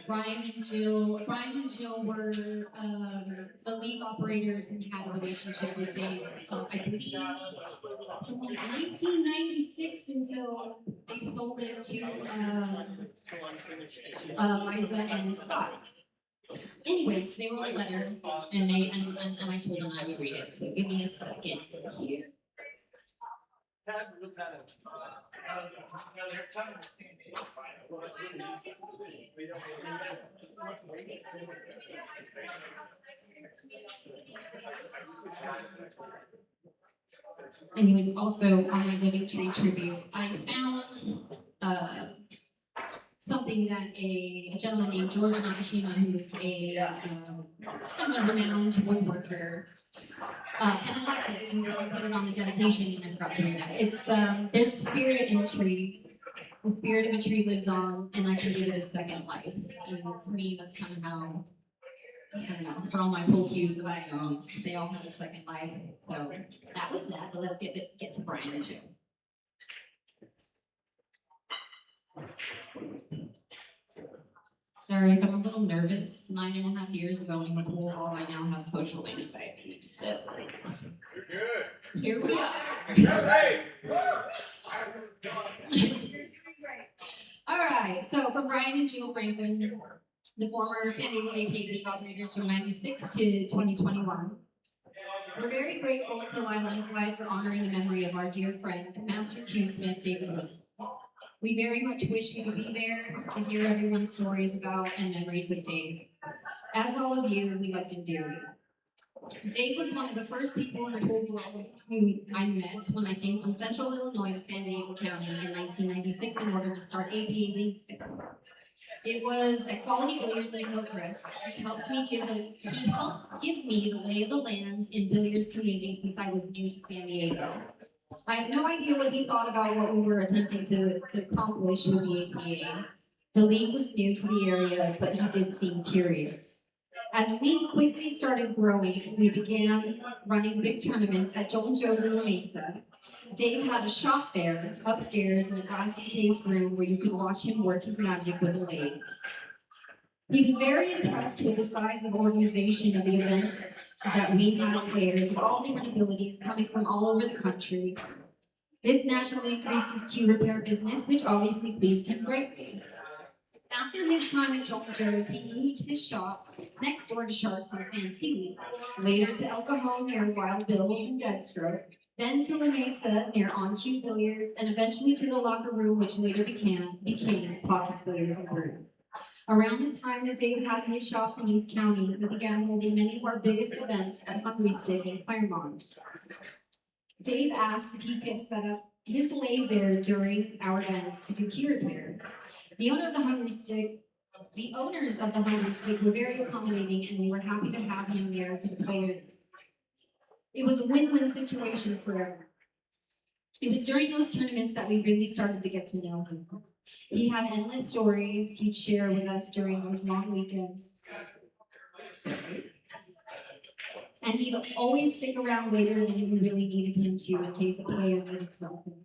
Brian and Jill were the league operators and had a relationship with Dave, I believe, from like 1996 until they sold it to Liza and Scott. Anyways, they wrote a letter, and I told them I would read it. So give me a second here. Anyways, also on my Living Tree tribute, I found something that a gentleman named George Nakashima, who was kind of a renowned woodworker, and I liked it, and so I put it on the dedication, and I forgot to read that. It's there's a spirit in trees. The spirit of a tree lives on, and I can give it a second life. And to me, that's kind of how, I don't know, for all my pool cues that I own, they all have a second life. So that was that, but let's get to Brian and Joe. Sorry if I'm a little nervous. 9.5 years of owning a pool hall, I now have social anxiety. So here we are. All right, so from Brian and Jill Franklin, the former San Diego APA League operators from 96 to 2021. We're very grateful to Lila and Clyde for honoring the memory of our dear friend, Master Q Smith, David Whitsell. We very much wish we could be there to hear everyone's stories about and memories of Dave. As all of you, we loved him dearly. Dave was one of the first people in the pool world who I met when I came from Central Illinois to San Diego County in 1996 in order to start APA leagues there. It was at Quality Billiards in Hillcrest. He helped give me the lay of the land in billiards community since I was new to San Diego. I had no idea what he thought about what we were attempting to accomplish with the APA. The league was new to the area, but he did seem curious. As the league quickly started growing, we began running big tournaments at Joel Joe's in La Mesa. Dave had a shop there, upstairs in a glass encased room where you could watch him work his magic with a lathe. He was very impressed with the size of organization of the events that we had players of all different abilities coming from all over the country. This naturally increased his cue repair business, which obviously pleased him greatly. After his time at Joel Joe's, he moved his shop next door to Sharks in Santee, later to El Cajon near Wild Bills and Deathstroke, then to La Mesa near On Cue Billiards, and eventually to the locker room, which later became Pockets Billiards Brew. Around the time that Dave had his shops in East County, we began holding many of our biggest events at Hungry Stick in Claremont. Dave asked if he could set up his lathe there during our events to do key repair. The owners of the Hungry Stick were very accommodating, and we were happy to have him there for the players. It was a win-win situation for everyone. It was during those tournaments that we really started to get to know him. He had endless stories he'd share with us during those long weekends. And he'd always stick around later than we really needed him to in case a player needed something.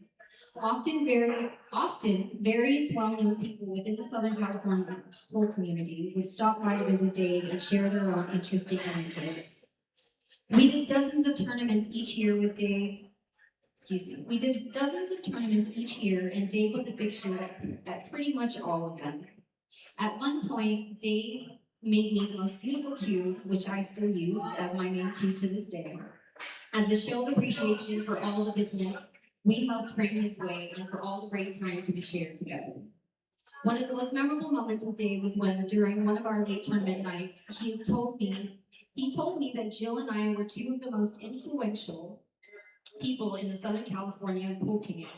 Often, various well-known people within the Southern California pool community would stop by to visit Dave and share their own interesting anecdotes. We did dozens of tournaments each year with Dave. We did dozens of tournaments each year, and Dave was a fixture at pretty much all of them. At one point, Dave made me the most beautiful cue, which I still use as my main cue to this day, as a show of appreciation for all the business we helped bring his way and for all the great times we shared together. One of the most memorable moments with Dave was when, during one of our late tournament nights, he told me that Jill and I were two of the most influential people in the Southern California pool community.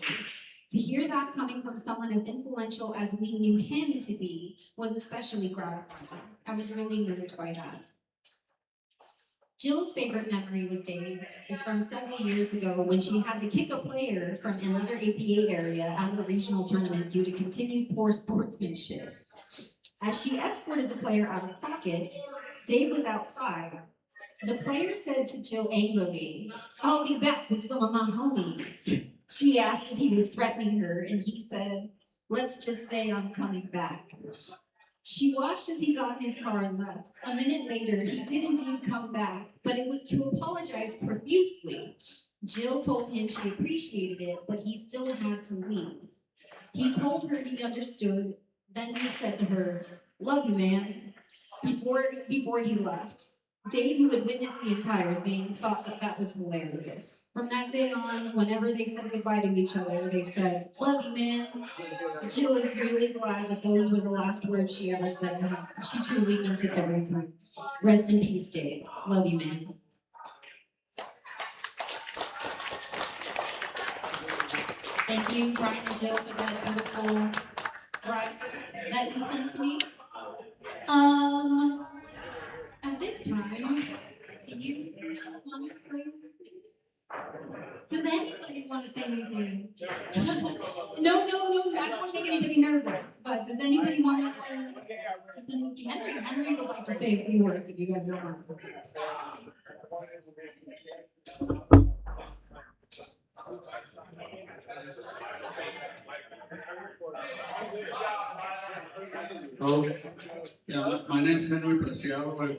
To hear that coming from someone as influential as we knew him to be was especially gratifying. I was really moved by that. Jill's favorite memory with Dave is from several years ago when she had to kick a player from another APA area out of a regional tournament due to continued poor sportsmanship. As she escorted the player out of pockets, Dave was outside. The player said to Jill angrily, "I'll be back with some of my homies." She asked if he was threatening her, and he said, "Let's just say I'm coming back." She watched as he got in his car and left. A minute later, he did indeed come back, but it was to apologize profusely. Jill told him she appreciated it, but he still had to leave. He told her he understood, then he said to her, "Love you, man," before he left. Dave, who had witnessed the entire thing, thought that that was hilarious. From that day on, whenever they said goodbye to each other, they said, "Love you, man." Jill is really glad that those were the last words she ever said to him. She truly meant it every time. Rest in peace, Dave. Love you, man. Thank you, Brian and Jill, for that beautiful ride that you sent to me. Um, at this time, do you want to say? Does anybody want to say anything? No, no, no, I don't want to make anybody nervous. But does anybody want to? Henry would like to say a few words if you guys don't mind. Oh, yeah, my name's Henry Preciado. I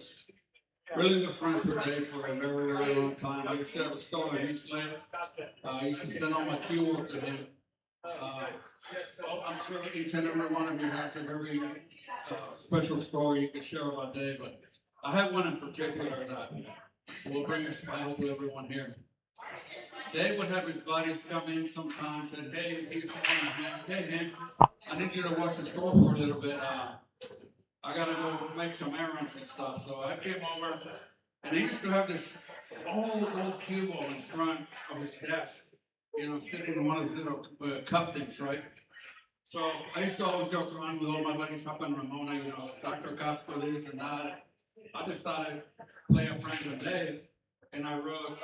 really was friends with Dave for a very, very long time. I used to have a store in Whitsell. I used to send all my key work to him. I'm sure each and every one of you has a very special story you can share about Dave, but I have one in particular that will bring a smile to everyone here. Dave would have his buddies come in sometimes and, hey, he's on the hand. Hey, Hank, I need you to watch the store for a little bit. I gotta go make some errands and stuff. So I came over, and he used to have this old cue ball in front of his desk, you know, sitting in one of those little cup things, right? So I used to always joke around with all my buddies up in Ramona, you know, Dr. Costco, this and that. I just thought I'd play a prank with Dave, and I wrote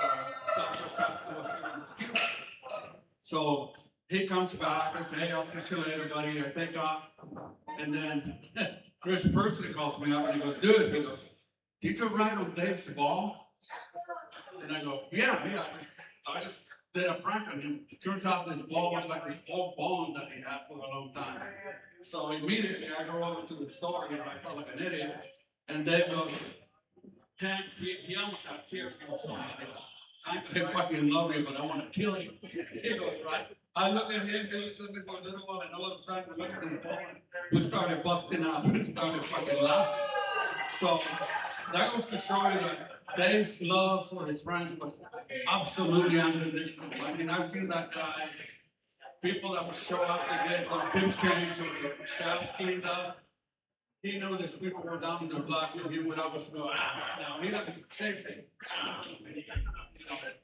Dr. Costco was sitting on his cue ball. So he comes back, I say, hey, I'll catch you later, buddy. I take off, and then Chris personally calls me up and he goes, dude, he goes, did you ride on Dave's ball? And I go, yeah, I just did a prank on him. It turns out this ball was like this old bone that he had for a long time. So immediately I go over to the store, you know, I felt like an idiot. And Dave goes, Hank, he almost had tears. He goes, Hank, I fucking love you, but I want to kill you. He goes, right? I look at him, he looks at me for a little while, and all of a sudden we look at the ball, we started busting up, we started fucking laughing. So that goes to show you that Dave's love for his friends was absolutely unconditional. I mean, I've seen that guy, people that would show up to get their tips changed or their shafts cleaned up. He knew these people were down in their block, so he would always go, no, he doesn't say anything.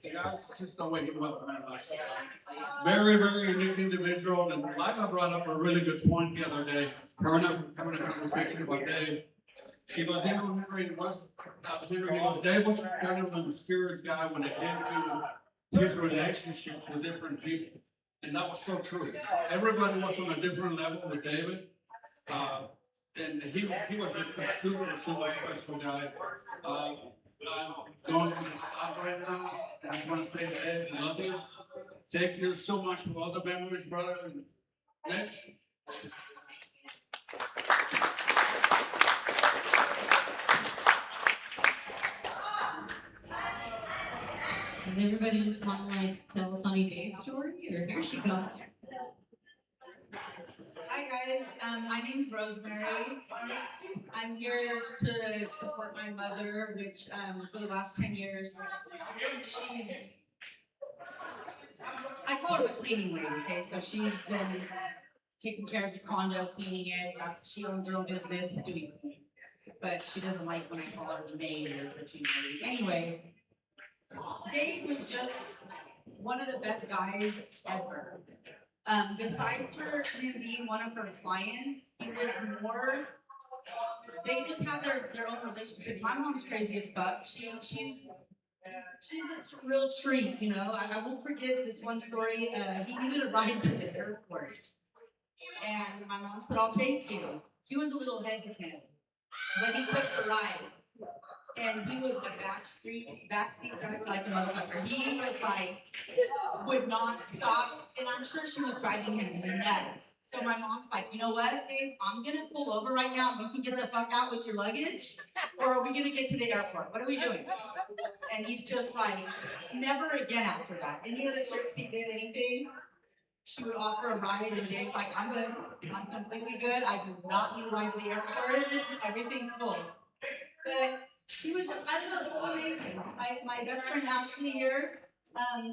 The guy was just the way he was, man. Like, very, very unique individual. And Lila brought up a really good point the other day. Her and I were having a conversation about Dave. She goes, you know, Henry was, Henry, he goes, Dave was kind of a mysterious guy when it came to his relationships with different people. And that was so true. Everybody was on a different level with David. And he was just a super special guy. I'm going to the stop right now. I just want to say, Dave, I love you. Thank you so much for all the memories, brother. And next. Does everybody just want to like tell a funny Dave story, or here she comes? Hi guys, my name's Rosemary. I'm here to support my mother, which for the last 10 years, I call her the cleaning lady, okay? So she's been taking care of this condo, cleaning it. She owns her own business doing cleaning. But she doesn't like when I call her the maid or the cleaning lady. Anyway, Dave was just one of the best guys ever. Besides him being one of her clients, he was more. They just had their own relationship. My mom's crazy as fuck. She's a real treat, you know. I won't forget this one story. He needed a ride to the airport, and my mom said, "I'll take you." He was a little hesitant, but he took the ride. And he was a backseat driver like a motherfucker. He was like, would not stop, and I'm sure she was driving him nuts. So my mom's like, you know what, Dave, I'm gonna pull over right now and you can get the fuck out with your luggage, or are we gonna get to the airport? What are we doing? And he's just like, never again after that. Any other trips he did anything, she would offer a ride, and Dave's like, I'm good, I'm completely good. I do not need a ride to the airport. Everything's cool. But he was just, I don't know, so amazing. My best friend Ashley here,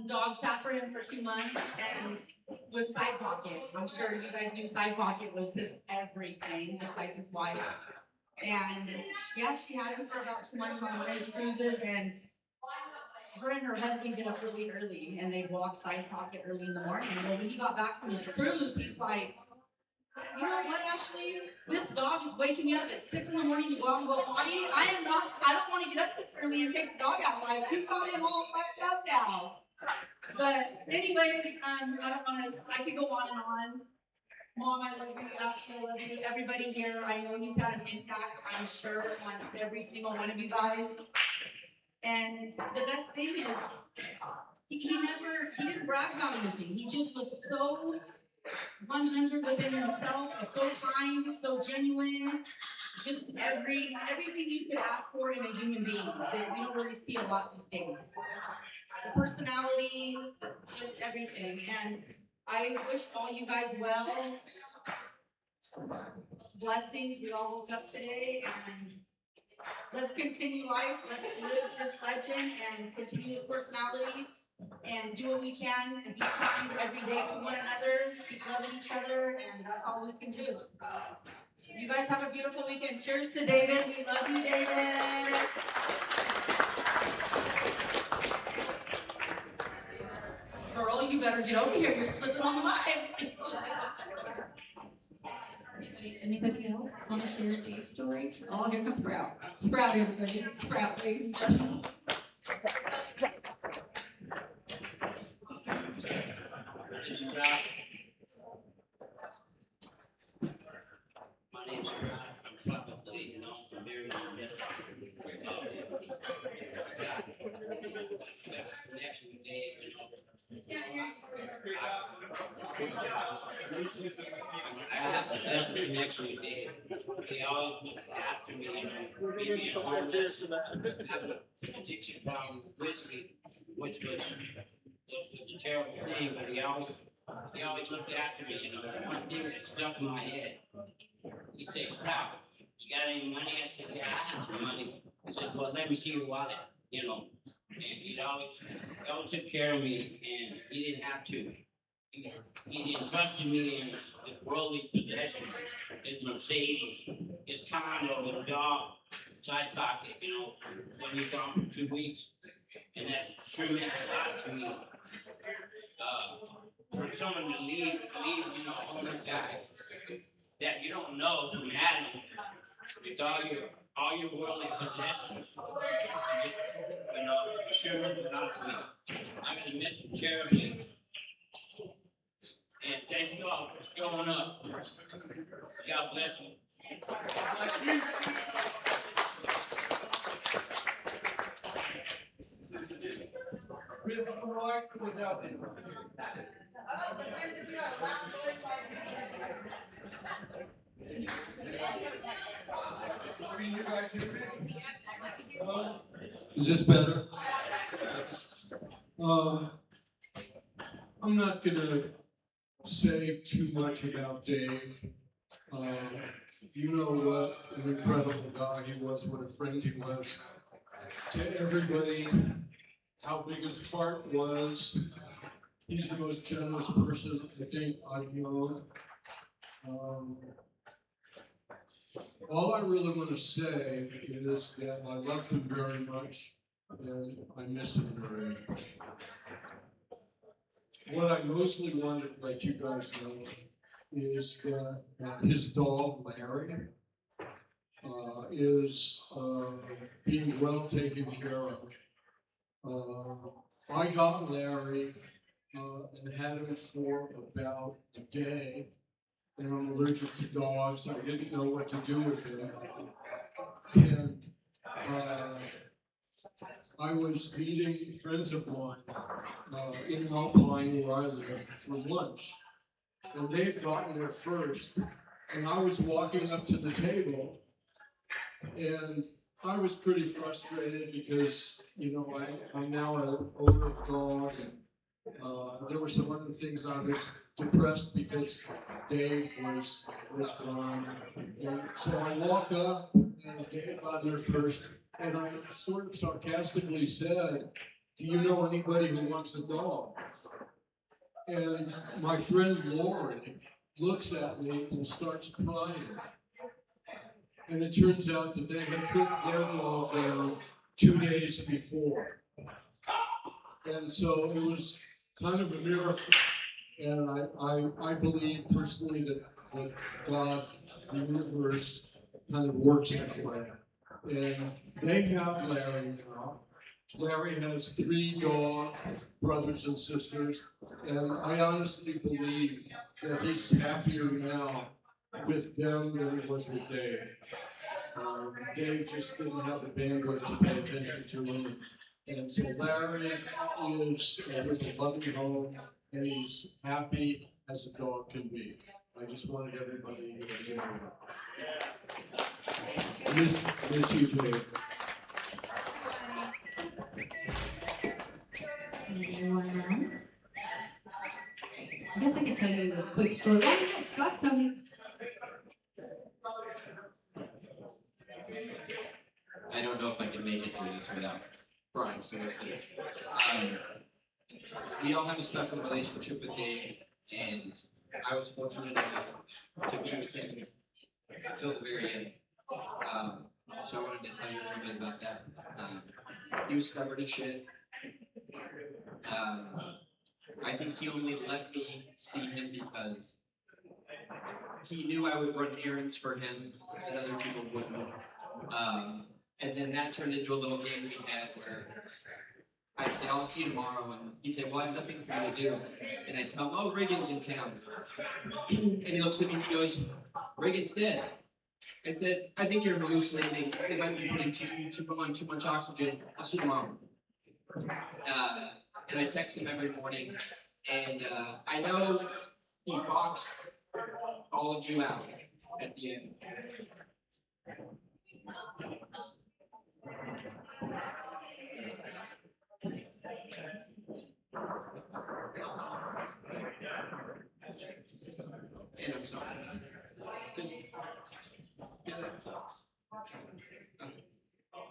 dog sat for him for 2 months, and with Side Pocket. I'm sure you guys knew Side Pocket was his everything besides his wife. And yeah, she had him for about 2 months on one of his cruises, and her and her husband get up really early, and they walk Side Pocket early in the morning. Well, when he got back from his cruise, he's like, you know what, Ashley? This dog is waking me up at 6 in the morning to go out and go potty. I don't want to get up this early and take the dog out. Like, you've got him all fucked up now. But anyways, I don't want to, I could go on and on. Mom, I love you. Ashley, I love you. Everybody here, I know he's had an impact, I'm sure, on every single one of you guys. And the best thing is, he didn't brag about anything. He just was so 100 within himself, so kind, so genuine, just everything you could ask for in a human being that we don't really see a lot these days. The personality, just everything. And I wish all you guys well. Blessings, we all woke up today, and let's continue life. Let's live this legend and continue this personality and do what we can and be kind every day to one another, keep loving each other, and that's all we can do. You guys have a beautiful weekend. Cheers to David. We love you, David. Girl, you better get over here. You're slipping on the mic. Anybody else want to share a day story? Oh, here comes Sprout. Sprout, everybody. Sprout, ladies and gentlemen. My name's Scott. I'm probably known for marrying connection with Dave. I have the best connection with Dave. He always looked after me and gave me a home. Addiction problem with whiskey, which was a terrible thing, but he always looked after me. You know, one thing that stuck in my head. He'd say, "Sprout, you got any money?" I said, "Yeah, I have some money." He said, "Well, let me see your wallet." You know, and he always took care of me, and he didn't have to. He entrusted me in his worldly possessions, his Mercedes, his condo, his job, Side Pocket. You know, when he's gone for 2 weeks, and that sure meant a lot to me. For someone to leave, you know, a homeless guy that you don't know who had him with all your worldly possessions. Just, you know, sure meant a lot to me. I'm gonna miss him terribly. And thank you all for showing up. God bless you. With Roy, without him. Is this better? I'm not gonna say too much about Dave. You know what an incredible guy he was, what a friend he was to everybody, how big his heart was. He's the most generous person I think I've known. All I really want to say is that I loved him very much, and I miss him very much. What I mostly wanted to let you guys know is that his dog, Larry, is being well taken care of. I got Larry and had him for about a day, and I'm allergic to dogs. I didn't know what to do with him. And I was meeting friends of mine in Alpine, where I live, for lunch. And they had gotten there first, and I was walking up to the table, and I was pretty frustrated because, you know, I'm now an owner of dog, and there were some other things. I was depressed because Dave was gone. And so I walk up, and Dave got there first, And I sort of sarcastically said, do you know anybody who wants a dog? And my friend Lori looks at me and starts crying. And it turns out that they had put their dog down 2 days before. And so it was kind of a miracle. And I believe personally that God, the universe, kind of works that way. And they have Larry now. Larry has 3 dog brothers and sisters, and I honestly believe that he's happier now with them than he was with Dave. Dave just didn't have the bandwidth to pay attention to him. And so Larry is with a loving home, and he's happy as a dog can be. I just wanted everybody to know that. Miss you, Dave. Anyone else? I guess I could tell you a quick story. Oh, yeah, Scott's coming. I don't know if I can make it through this without crying so much. We all have a special relationship with Dave, and I was fortunate enough to be with him until the very end. So I wanted to tell you a little bit about that. He was stubborn as shit. I think he only let me see him because he knew I would run errands for him that other people wouldn't. And then that turned into a little game we had where I'd say, I'll see you tomorrow, and he'd say, well, I have nothing for you to do. And I'd tell him, oh, Reagan's in town. And he looks at me and he goes, Reagan's dead. I said, I think you're hallucinating. They might be putting on too much oxygen. I'll see you tomorrow. And I text him every morning. And I know he boxed all of you out at the end. And I'm sorry. Yeah, that sucks.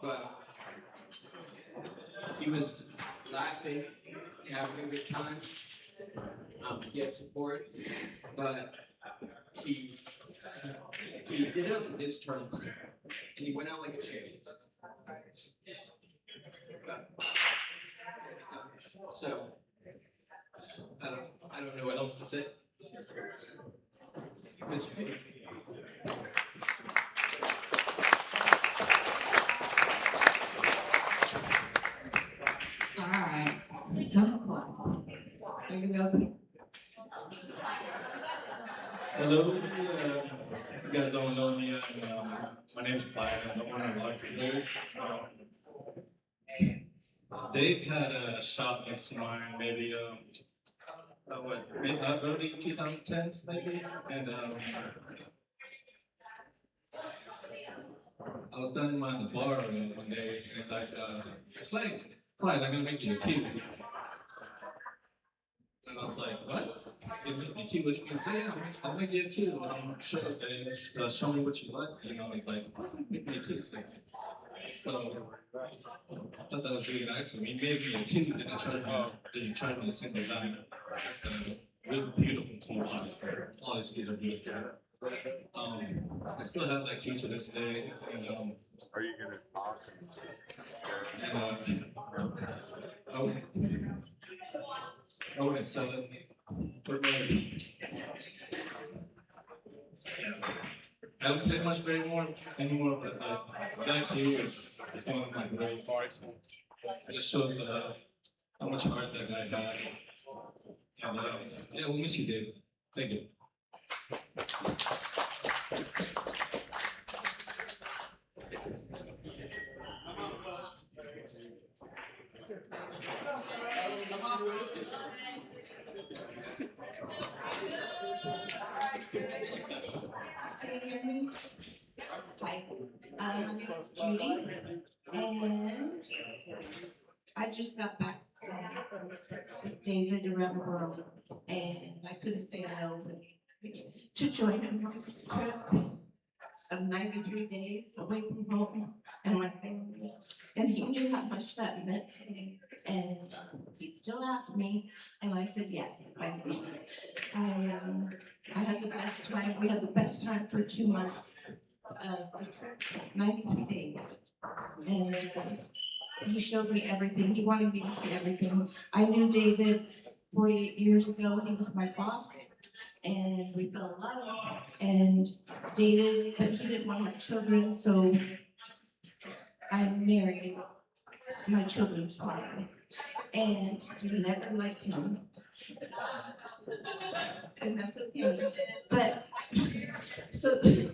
But he was laughing, having a good time. He had support, but he did it on his terms, and he went out like a champion. So I don't know what else to say. Mr. Dave. All right, here comes Clyde. Here you go. Hello, you guys don't know me. My name's Clyde. I'm the owner of Pockets Billiards. Dave had a shop next to mine, maybe early 2010s, maybe, and I was standing by the bar one day, and it's like, Clyde, I'm gonna make you a cube. And I was like, what? You make me a cube? He said, yeah, I'll make you a cube. Show me what you like. You know, it's like, make me a cube. So I thought that was really nice. And he made me a cube, and didn't charge me a single dime. It's a really beautiful cube, honestly. All these keys are beautiful. I still have that key to this day. And, Are you gonna talk? And I wouldn't sell it for $1 I don't play much anymore, but like that key is one of my great parts. It just shows how much heart that guy had. And yeah, we'll miss you, David. Thank you. Can you hear me? Hi, my name is Judy, and I just got back from David around the world, and I couldn't say no to join him on this trip. of 93 days away from home and my family. And he knew how much that meant to me. And he still asked me, and I said yes. I had the best time. We had the best time for 2 months of the trip, 93 days. And he showed me everything. He wanted me to see everything. I knew David 48 years ago. He was my boss. And we fell in love and dated, but he didn't want to have children, so I married my children's father. And he never liked him. And that's okay. But so the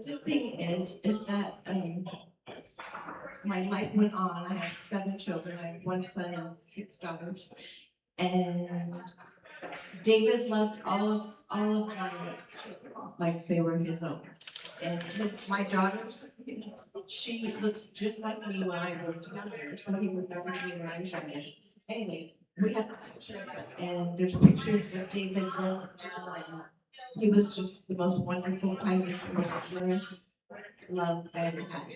good thing is that my life went on. I have 7 children. I have 1 son and 6 daughters. And David loved all of my children like they were his own. And my daughters, she looks just like me when I was younger, so he remembered me when I was younger. Anyway, we have a picture, and there's pictures of David then, and he was just the most wonderful, kindest, most generous love I ever had.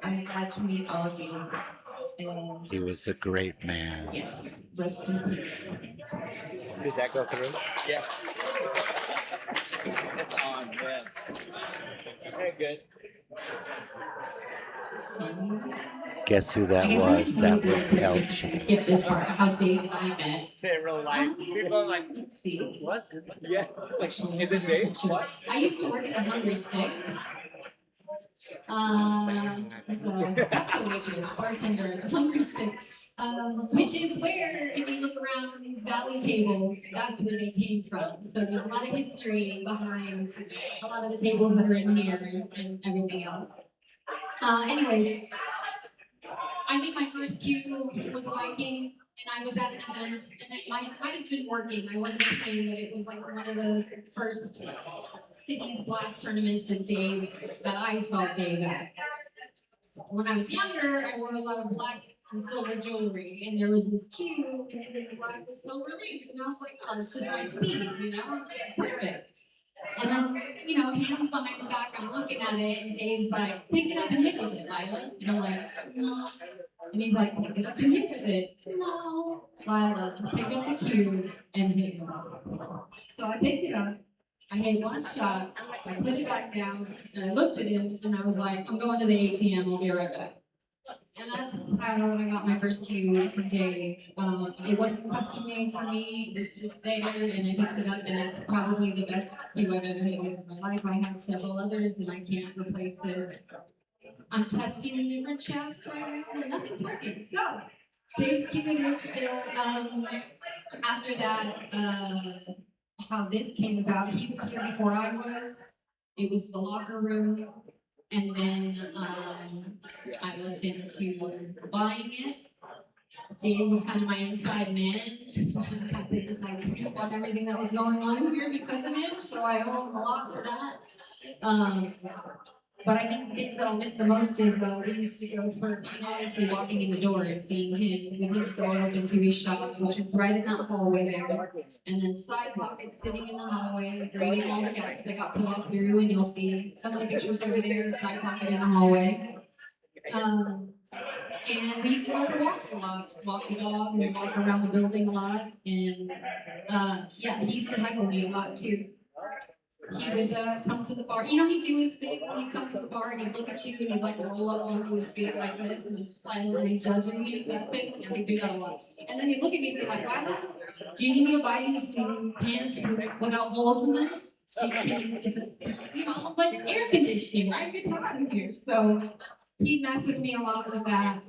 I'm glad to meet all of you. And He was a great man. yeah, rest in peace. Did that go through? Yeah. It's on, man. Very good. Guess who that was? That was Elche. Skip this part. How Dave and I met. Say it real light. People are like, Let's see. what? Yeah. Like, is it Dave? What? I used to work at the Hungry Stick. So that's a waitress, bartender at the Hungry Stick. Which is where, if you look around these valley tables, that's where they came from. So there's a lot of history behind a lot of the tables that are in here and everything else. Anyways, I think my first cue was a Viking, and I was at an event, and it might have been working. I wasn't playing, but it was like one of the first Cities Blast tournaments that I saw Dave at. When I was younger, I wore a lot of black and silver jewelry, and there was this cue, and it was black with silver rings, and I was like, oh, it's just my speed, it's perfect. And then, hands behind my back, I'm looking at it, and Dave's like, pick it up and hit with it, Lila. And I'm like, no. And he's like, pick it up and hit with it. No. Lila, pick up the cue and hit it. So I picked it up. I hit one shot, I put it back down, and I looked at him, and I was like, I'm going to the ATM, I'll be right back. And that's how I got my first cue from Dave. It wasn't custom made for me, it was just there, and I picked it up, and it's probably the best cue I've ever hit in my life. I have several others, and I can't replace it. I'm testing different chefs right now, and nothing's working. So, Dave's cue is still, after that, how this came about, he was here before I was. It was the locker room, and then I looked into buying it. Dave was kind of my inside man. I got the inside scoop on everything that was going on here because of him, so I owe him a lot for that. But I think the things that I'll miss the most is we used to go for, obviously walking in the door and seeing him with his door open to his shop, which was right in that hallway there. And then side pockets sitting in the hallway, greeting all the guests that got to walk through, and you'll see some of the pictures over there, side pocket in the hallway. And we used to go for walks a lot, walk the dog and walk around the building a lot. And he used to heckle me a lot too. He would come to the bar. He'd do his thing. He'd come to the bar and he'd look at you and he'd like roll up onto his feet like this and just silently judging me. And he'd do that a lot. And then he'd look at me and be like, wow, do you need me to buy you some pants without holes in them? But air conditioning, right? It's hot in here. So he messed with me a lot with that,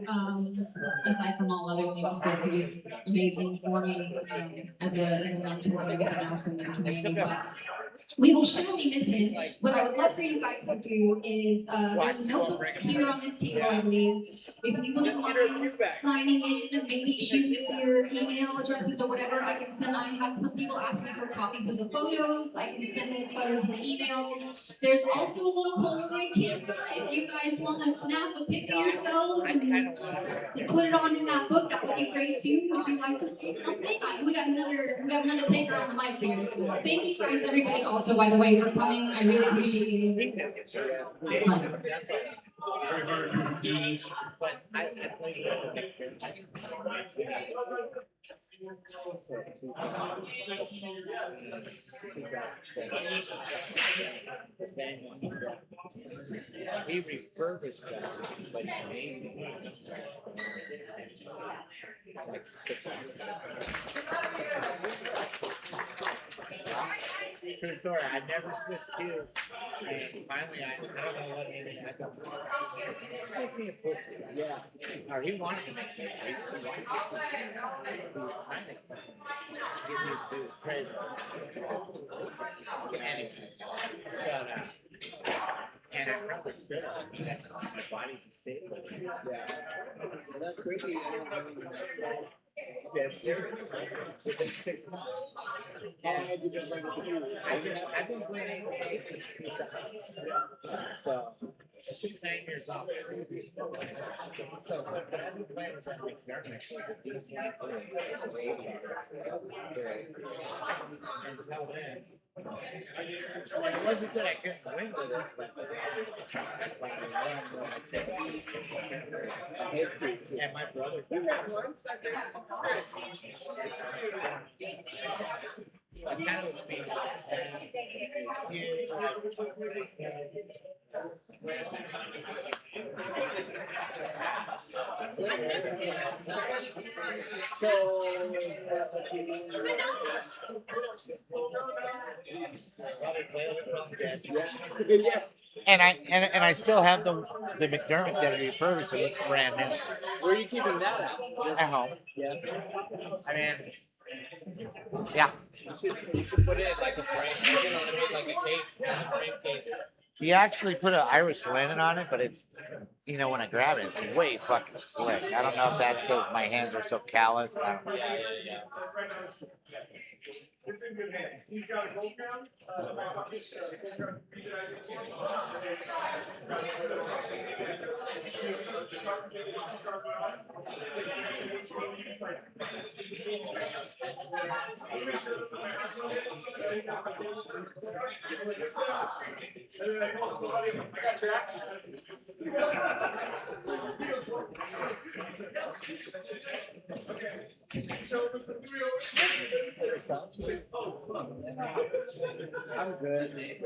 aside from all other things. So he was amazing for me as a mentor and everything else in this community. But we will surely miss him. What I would love for you guys to do is, there's a notebook here on this table, I believe. If you wouldn't mind signing in, maybe shoot me your email addresses or whatever, I can send. I had some people ask me for copies of the photos. I can send those photos in the emails. There's also a little Polaroid camera if you guys want to snap have a pic of yourselves and put it on in that book, that would be great too. Would you like to say something? We have another taker on the mic here. So thank you guys, everybody, also, by the way, for coming. I really appreciate you. Have fun. Very hard to do this. He refurbished that, but he made True story. I never switched cues, and finally, I don't know what made me. Make me a push. Yeah. Or he wanted to make sense. He wanted to. He was trying to get me to do it crazy. Anyway, but and I probably should have. My body can save it. Yeah. Well, that's crazy. Dead serious. Within 6 months. How long have you been playing the computer? I've been playing since 2000. So, 9 years old. So, but I've been playing with that McDermott for the DC for until then. It wasn't that I couldn't win with it, but and my brother. I kind of being And I still have the McDermott that I refurbished. It looks brand new. Where are you keeping that at? At home. Yeah. I mean, yeah. You should put it in like a frame. You know what I mean? Like a case, a frame case. He actually put an Irish linen on it, but it's, you know, when I grab it, it's way fucking slick. I don't know if that's because my hands are so calloused. I don't know. Yeah. It's in good hands. He's got a gold crown. I'm good, man.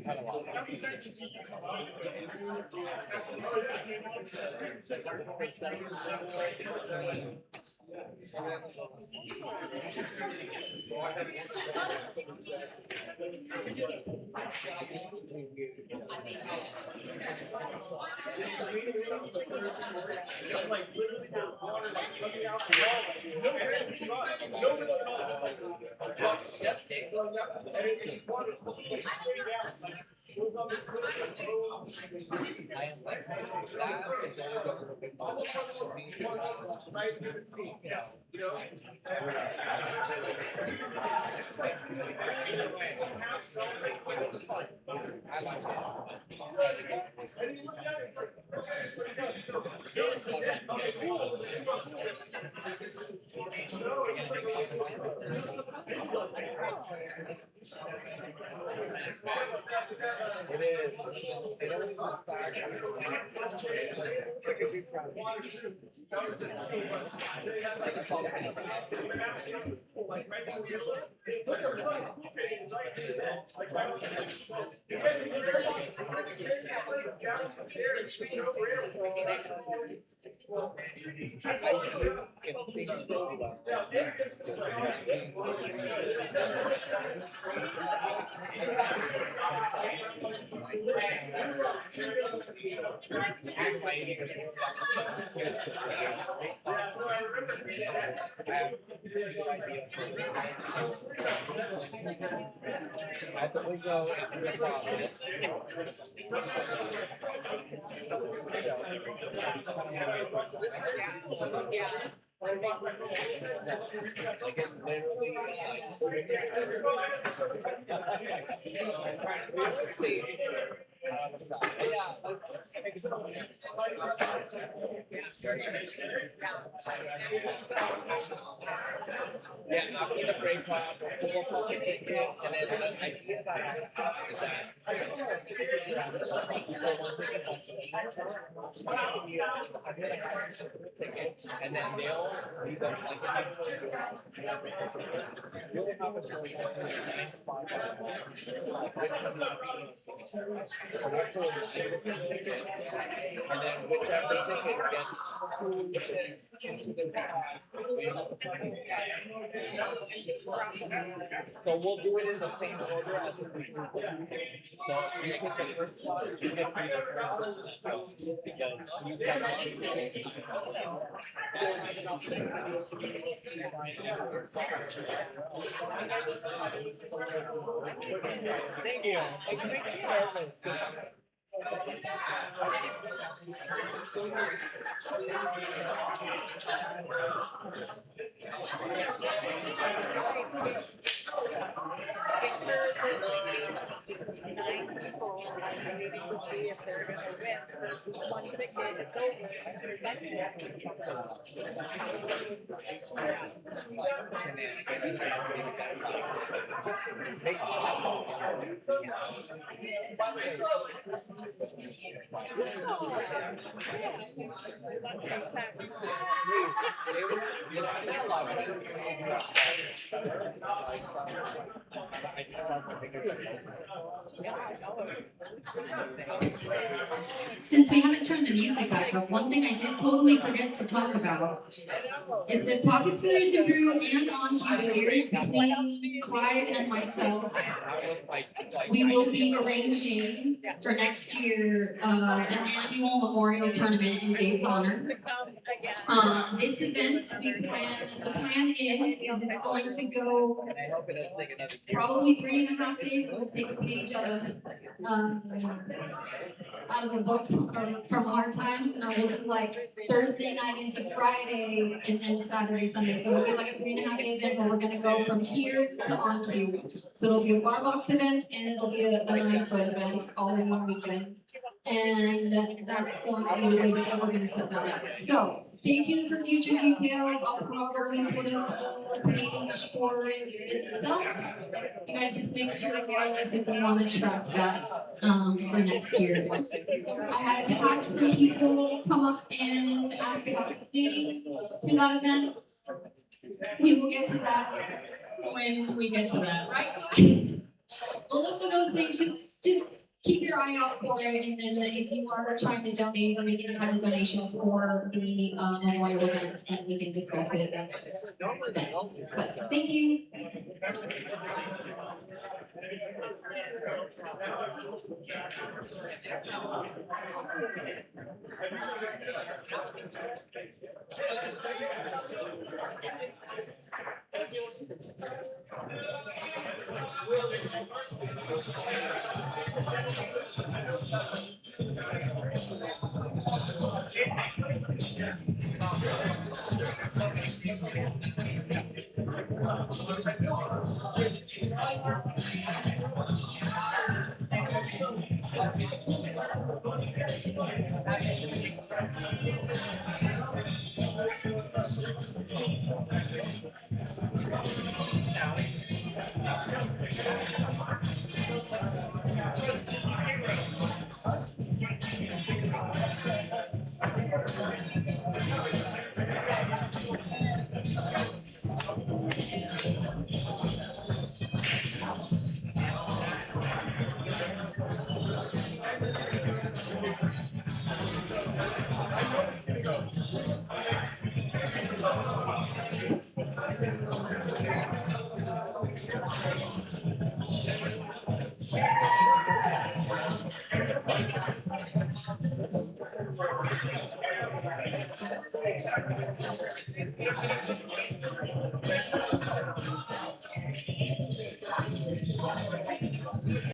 Had a lot. It is. It always inspires At the window is the problem. Like it literally is like. Yeah, after the break pod, we'll pull pocket tickets, and then the idea that I have is that people want to invest in ticket, and then they'll be the like really have a choice of 9 spots. Like which one you want. So we'll pull 9 different tickets, and then whichever ticket gets 2 tickets into their spots, we have a time. So we'll do it in the same order as the first tickets. So if you pick the first spot, you get to be the first person that goes because you get Thank you. It makes me nervous. See if they're gonna win versus one ticket, it's over. Since we haven't turned the music back up, one thing I did totally forget to talk about is that Pockets Billiards Brew and On Billiards between Clyde and myself, we will be arranging for next year an annual memorial tournament in Dave's honor. This event, the plan is it's going to go probably 3.5 days. We'll take a page out of a book from Hard Times, and I will do like Thursday night into Friday, and then Saturday, Sunday. So it'll be like a 3.5 day event where we're gonna go from here to on cue. So it'll be a bar box event, and it'll be a 9-foot event all in one weekend. And that's going to be the way that we're gonna set that up. So stay tuned for future details. I'll probably put up a page for it itself. You guys just make sure to follow us if you want to track that for next year. I have had some people come up and ask about donating to that event. We will get to that when we get to that, right? We'll look for those things. Just keep your eye out for it, and then if you are trying to donate or make any kind of donations for the memorial event, then we can discuss it then. But thank you.